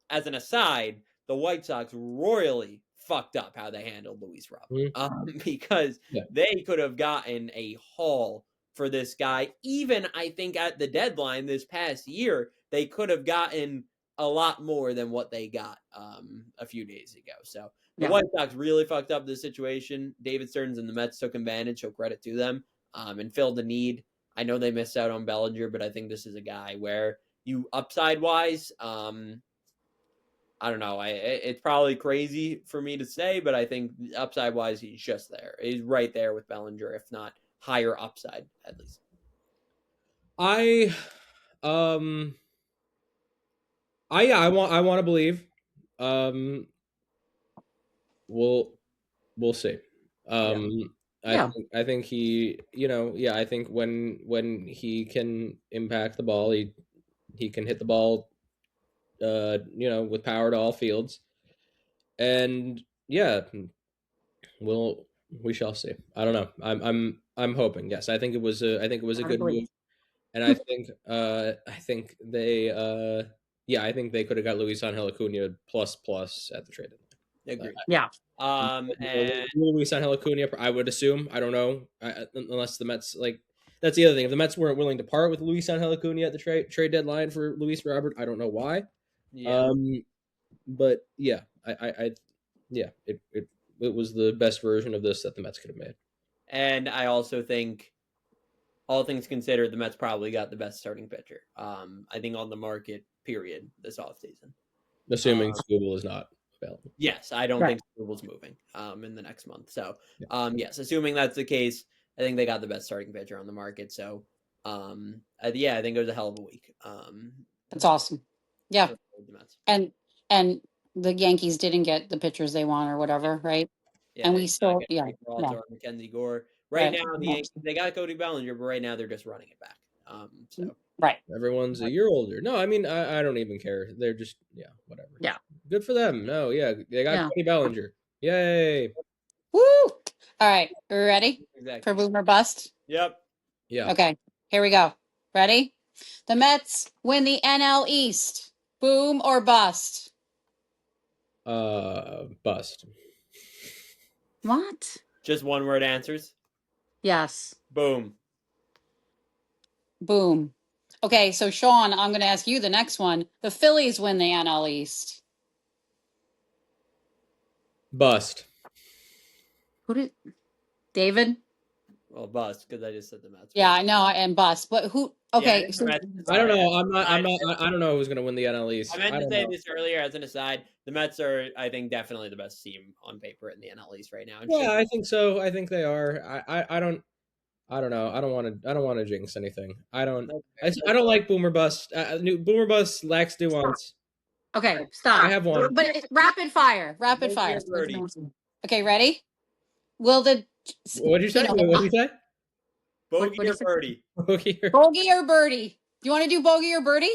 as an aside, the White Sox royally fucked up how they handled Luis Robert because Yeah. they could have gotten a haul for this guy. Even I think at the deadline this past year, they could have gotten a lot more than what they got a few days ago. So the Yeah. White Sox really fucked up the situation. David Stearns and the Mets took advantage, so credit to them, and filled the need. I know they missed out on Bellinger, but I think this is a guy where you upside wise, I don't know. It's probably crazy for me to say, but I think upside wise, he's just there. He's right there with Bellinger, if not higher upside at least. I want to believe. We'll see. I think he, I think when he can impact the ball, he can hit the ball, with power to all fields, and yeah, we shall see. I don't know. I'm hoping. Yes, I think it was a good move, and I think they I think they could have got Luis Angel Acuna plus at the trade deadline. Agreed. Yeah. And Luis Angel Acuna, I would assume. I don't know, unless the Mets that's the other thing. If the Mets weren't willing to part with Luis Angel Acuna at the trade deadline for Luis Robert, I don't know why. yeah. But yeah, it was the best version of this that the Mets could have made. And I also think, all things considered, the Mets probably got the best starting pitcher. I think on the market, period, this offseason. Assuming Skubal is not available. Yes, I don't think Skubal's moving in the next month. So, yes, assuming that's the case, I think they got the best starting pitcher on the market. So, I think it was a hell of a week. That's awesome. Yeah. The Mets. And the Yankees didn't get the pitchers they want or whatever, right? Yeah, and they we did not still, get Peralta or Mackenzie Gore. Right now, the Yankees, they got Cody Bellinger, but right now they're just running it back. So Right. Everyone's a year older. No, I mean, I don't even care. They're just, whatever. Yeah. Good for them. No, yeah, they got Yeah. Cody Bellinger. Yay. Woo! All right, ready exactly. for boom or bust? Yep. Yeah. Okay, here we go. Ready? The Mets win the NL East. Boom or bust? Bust. What? Just one word answers. Yes. Boom. Boom. Okay, so Sean, I'm going to ask you the next one. The Phillies win the NL East. Bust. Who did? David? Well, bust, because I just said the Mets. Yeah, I know, and bust. But who? Okay, Yeah, so, I don't know. I'm not. I don't know who's going to win the NL East. I meant to say this earlier as an aside. The Mets are, I think, definitely the best team on paper in the NL East right now. Yeah, I think so. I think they are. I don't know. I don't want to jinx anything. I don't like Boomer Bust. Boomer Bust lacks nuance. okay, stop. I have one. But it's rapid fire. Rapid fire. Okay, ready? Will the What'd you say? What'd you say? Bogey or birdie? Bogey or birdie? Do you want to do bogey or birdie?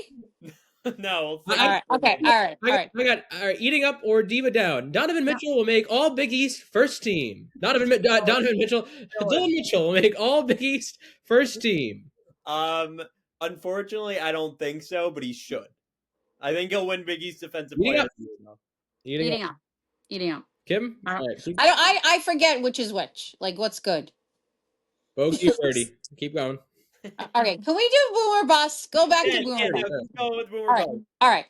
No. All right. Okay. All right. I got eating up or diva down. Donovan Mitchell will make all Big East first team. Donovan Mitchell. Dylan Mitchell will make all Big East first team. Unfortunately, I don't think so, but he should. I think he'll win Big East Defensive Player. Eating up. Kim? I forget which is which. Like, what's good? Bogey or birdie? Keep going. Okay, can we do boom or bust? Go back to boom or bust. Go with boom or bust. All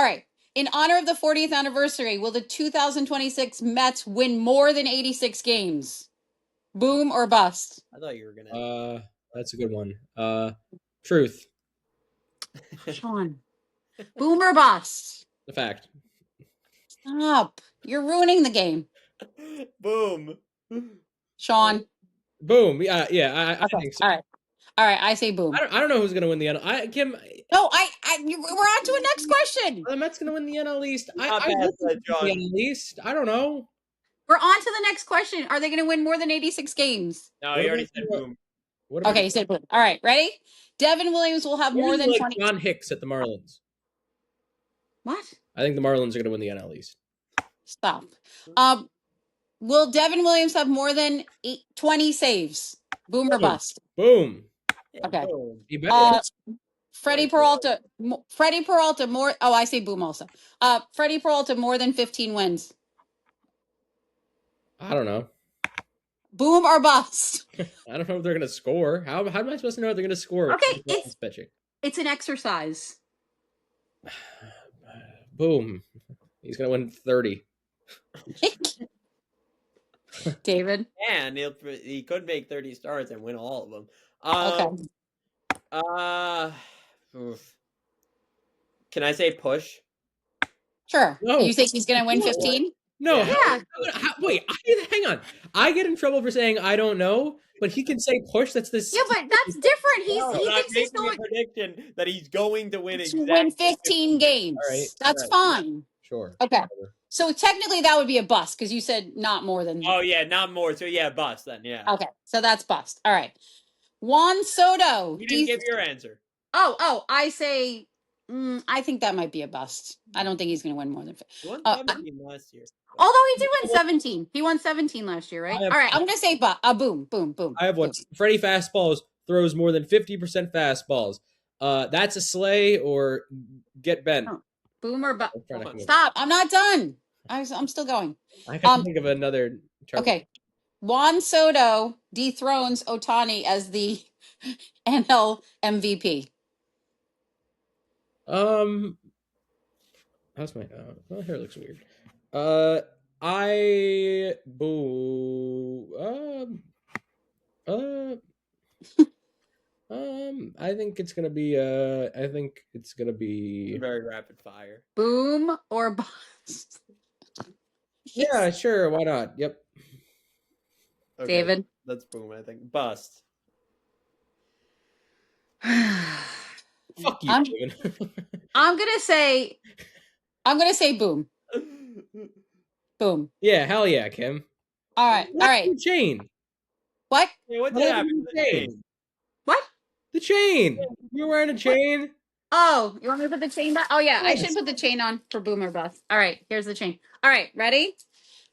right. In honor of the 40th anniversary, will the 2026 Mets win more than 86 games? Boom or bust? I thought you were gonna. That's a good one. Truth. Sean. Boom or bust? The fact. Stop. You're ruining the game. Boom. Sean. Boom. Yeah. I think so. All right. All right, I say boom. I don't know who's gonna win the NL. Kim, No, we're on to a next question. are the Mets gonna win the NL East? I Not bad, hope they win John. the NL East. I don't know. We're on to the next question. Are they going to win more than 86 games? No, What he already about said the- boom. What about Okay, you said boom. All right, ready? Devin Williams will have I more really than like 20. John Hicks at the Marlins? What? I think the Marlins are gonna win the NL East. Stop. Will Devin Williams have more than 20 saves? Boom or Boom. bust? Boom. Yeah, Okay. boom. He better. Freddie Peralta. Freddie Peralta more. Oh, I say boom also. Freddie Peralta more than 15 wins. I don't know. Boom or bust? I don't know if they're gonna score. How am I supposed to know if they're gonna score? Okay, With pitching. it's an exercise. Boom. He's gonna win 30. David. And he could make 30 starts and win all of them. Oof. Can I say push? Sure. No. You think he's going to win 15? No. Yeah. Wait. Hang on. I get in trouble for saying I don't know, but he can say push. That's this. Yeah, but that's different. No, He I'm thinks he's making going a prediction that he's going to win to win exactly 15 games. All right. That's Right. fine. Sure. Okay. Whatever. So technically that would be a bust because you said not more than. Oh yeah, not more. So yeah, bust then. Yeah. Okay. So that's bust. All right. Juan Soto. You didn't give your answer. I say, I think that might be a bust. I don't think he's going to win more than. He won Uh, 17 last year. Although he did win 17. He won 17 last year, right? I have- All right. I'm going to say boom, boom, boom. I have one. Boom. Freddie fastballs throws more than 50% fastballs. That's a sleigh or get bent. Oh, boom or bust. I'm trying to come up- Stop. I'm not done. I'm still going. I can think of another. Target. Okay. Juan Soto dethrones Otani as the NL MVP. How's my hair looks weird. I boo. I think it's gonna be. I think it's gonna be. Very rapid fire. Boom or bust? Yeah, sure. Why not? Yep. Okay, David. that's boom. I think bust. Fuck you, I'm- David. I'm gonna say boom. Boom. Yeah, hell yeah, Kim. All right. What's All right. the chain? What? Hey, what What did happened happen to to the the chain? chain? What? The chain. You're wearing a chain. Oh, you want me to put the chain back? Oh yeah, I Yes. should put the chain on for boom or bust. All right, here's the chain. All right, ready?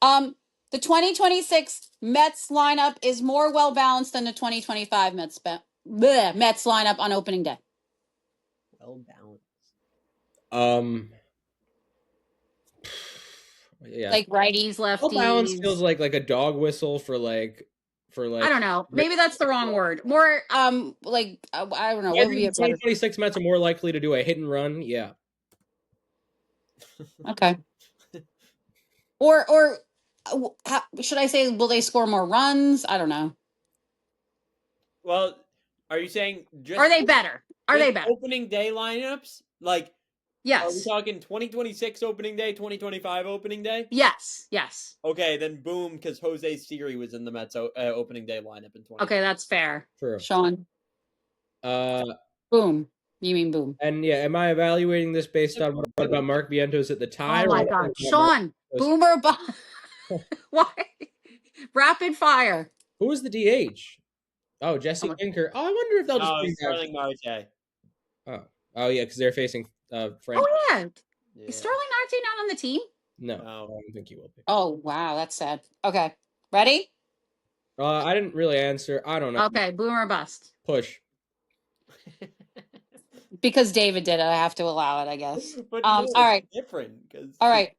The 2026 Mets lineup is more well balanced than the 2025 Mets lineup on opening day. Well balanced. Yeah. Like righties, Well balanced lefties. feels like a dog whistle for I don't know. Maybe that's the wrong word. More like I don't know. I What would think be the a better? 2026 Mets are more likely to do a hit and run. Yeah. Okay. Or should I say will they score more runs? I don't know. Well, are you saying just Are they better? Are they better? opening day lineups? Like, are we Yes. talking 2026 opening day, 2025 opening day? Yes. Yes. Okay, then boom, because Jose Siri was in the Mets opening day lineup in 20. Okay, that's fair. True. Sean. Uh, Boom. You mean boom? and yeah, am I evaluating this based on what I thought about Mark Vientos at the time? Oh my God, Sean. Boomer. Why? Rapid fire. Who was the DH? Oh, Jesse Oh. Winker. Oh, I wonder if they'll just No, bring back. Sterling Marte. Oh yeah, because they're facing Frank. Oh yeah. Yeah. Is Sterling Marte not on the team? No, No. I don't think he will be. Oh wow, that's sad. Okay, ready? I didn't really answer. I don't know. Okay, boomer bust. Push. Because David did it, I have to allow it, I guess. But All right. different. Cause All right.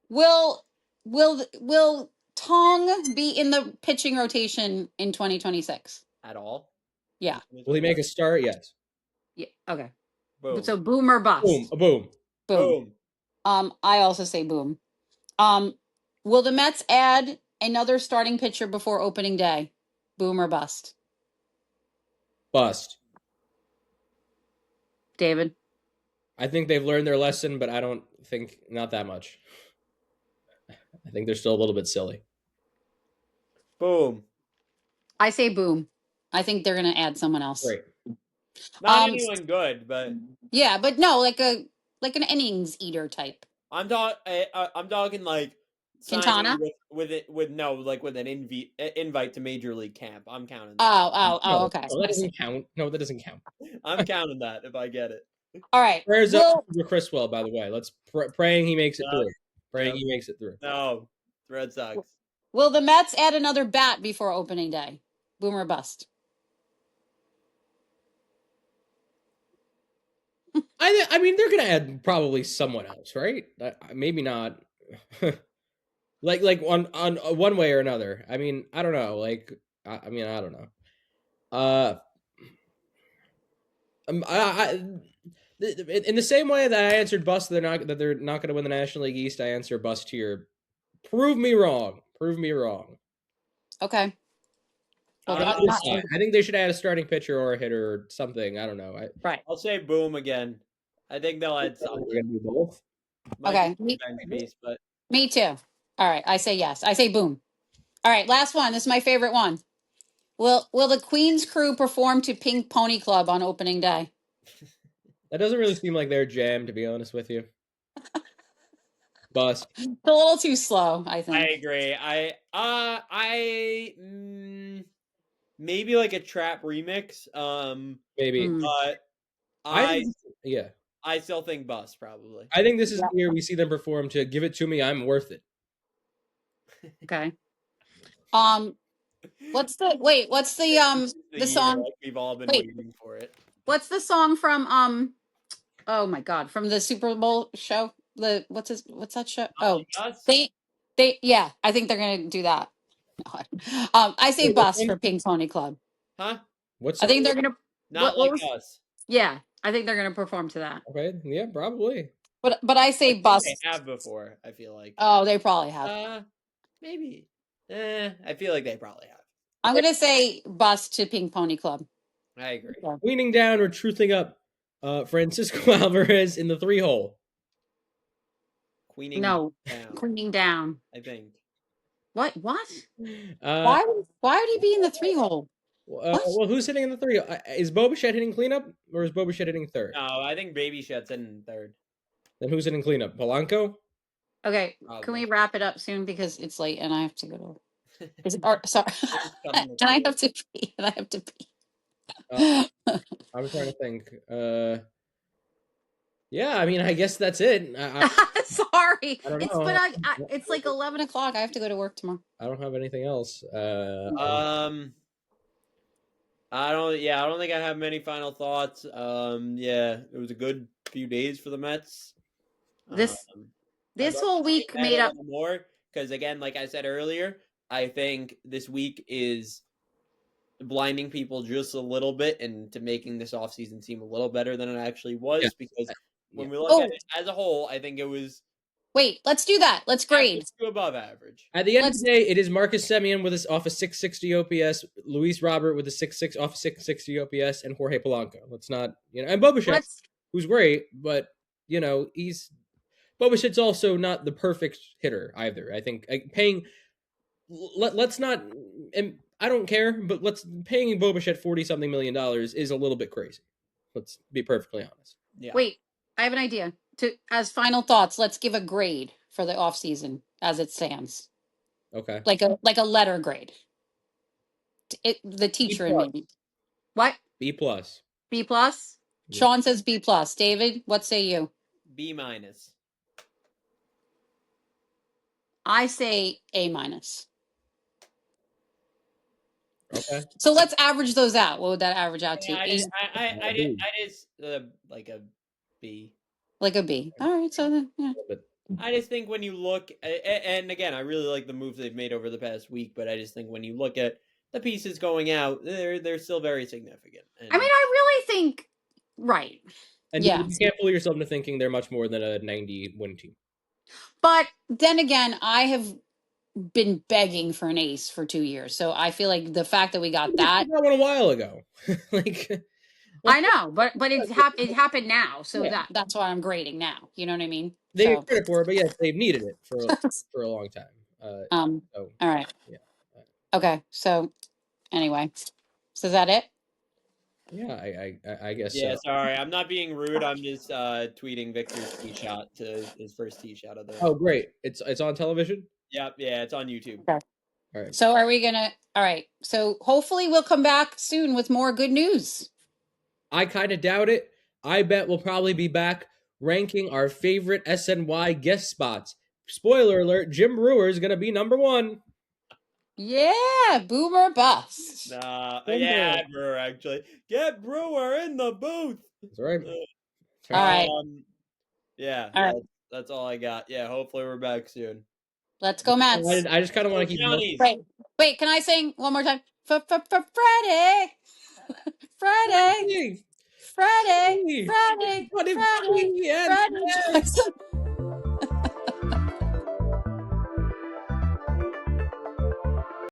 Will Tong be in the pitching rotation in 2026? At all? Yeah. Will he make a start? Yes. Yeah. Okay. Boom. So boomer bust. Boom. A boom. Boom. I also say boom. Will the Mets add another starting pitcher before opening day? Boom or bust? Bust. David. I think they've learned their lesson, but I don't think not that much. I think they're still a little bit silly. Boom. I say boom. I think they're going to add someone else. Great. Not anyone good, but yeah, but no, like an innings eater type. I'm talking like Quintana. signing with it with no like with an invite to Major League Camp. I'm counting that. Oh, okay. No, that doesn't count. No, that doesn't count. I'm counting that if I get it. All right. Prayers up Will for Chriswell, by the way. Let's praying he makes it Yep, through. Praying yep. he makes it through. No, Red Sox. will the Mets add another bat before opening day? Boom or bust? I mean, they're gonna add probably someone else, right? Maybe not. like on one way or another. I mean, I don't know. Like, I mean, I don't know. I in the same way that I answered bust, they're not going to win the National League East. I answer bust here. Prove me wrong. Prove me wrong. Okay. Well, I think they should add a starting pitcher or a hitter or something. I don't know. Right. I'll say boom again. I think they'll add something. We're gonna do both. Okay. Piece, but Me too. All right. I say yes. I say boom. All right. Last one. This is my favorite one. Will the Queen's crew perform to Pink Pony Club on opening day? That doesn't really seem like their jam, to be honest with you. Bust. It's a little too slow, I think. I agree. Maybe like a trap remix. Maybe. But I still think bust probably. I think this is the year we see them perform to "Give It to Me, I'm Worth It." Okay. What's the song? Like we've all been waiting for it. What's the song from oh my god, from the Super Bowl show? What's that show? Oh, they I think they're gonna do that. I say bust for Pink Pony Club. Huh? What's I think they're gonna not like us. Yeah, I think they're gonna perform to that. Okay, yeah, probably. But I say bust. They have before. I feel like. Oh, they probably have. Maybe. I feel like they probably have. I'm gonna say bust to Pink Pony Club. I agree. Leaning down or truthing up, Francisco Alvarez in the 3-hole. Queening down. I think. What? Why would he be in the 3-hole? Well, who's hitting in the 3? Is Bo Bichette hitting cleanup, or is Bo Bichette hitting third? No, I think Baby Shet's in third. Then who's hitting cleanup? Polanco? Okay, can we wrap it up soon because it's late and I have to go to. Sorry, and I have to pee. I'm trying to think. Yeah, I mean, I guess that's it. Sorry, I don't know. It's like 11 o'clock. I have to go to work tomorrow. I don't have anything else. I don't think I have many final thoughts. It was a good few days for the Mets. This whole week made up more because, again, like I said earlier, I think this week is blinding people just a little bit into making this offseason seem a little better than it actually was. Because when we look at it as a whole, I think it was. Wait, let's do that. Let's grade. To above average. At the end of the day, it is Marcus Semien with off a 660 OPS, Luis Robert with a 6.6 off 660 OPS, and Jorge Polanco. Let's not, and Bo Bichette, who's great, but Bo Bichette's also not the perfect hitter either. I think let's not, and I don't care, but paying Bo Bichette $40-something million is a little bit crazy. Let's be perfectly honest. Yeah. Wait, I have an idea. As final thoughts, let's give a grade for the off season as it stands. Okay. Like a letter grade. The teacher in me. What? B+. B+? Yeah. Sean says B+. David, what say you? B-. I say A-. Okay. So let's average those out. What would that average out to? I just like a B. Like a B. All right. So then, yeah. I just think when you look, and again, I really like the moves they've made over the past week, but I just think when you look at the pieces going out, they're still very significant. I mean, I really think, right. And you can't fool yourself into thinking they're much more than a 90-win team. But then again, I have been begging for an ace for 2 years, so I feel like the fact that we got that one a while ago, I know, but it happened now, so that's why I'm grading now. You know what I mean? They get credit for it, but yes, they've needed it for a long time. All right. Yeah. Okay. So anyway, so is that it? Yeah, I guess Yeah, so. sorry, I'm not being rude. I'm just tweeting Victor's tee shot to his first tee shot of the. Oh, great! It's on television. Yep, yeah, it's on YouTube. Okay. All right. So are we gonna? All right. So hopefully we'll come back soon with more good news. I kind of doubt it. I bet we'll probably be back ranking our favorite SNY guest spots. Spoiler alert: Jim Brewer is gonna be number one. Yeah, boomer bust. Nah, Number. yeah, Brewer actually. Get Brewer in the booth. That's right. All right. Yeah, All right. that's all I got. Yeah, hopefully we're back soon. Let's go, Mets. I just kind of Go want to keep. Johnnies. Wait, wait. Can I sing one more time? Friday, Friday, Hey, Friday, hey, Friday, what if Friday, we had Friday.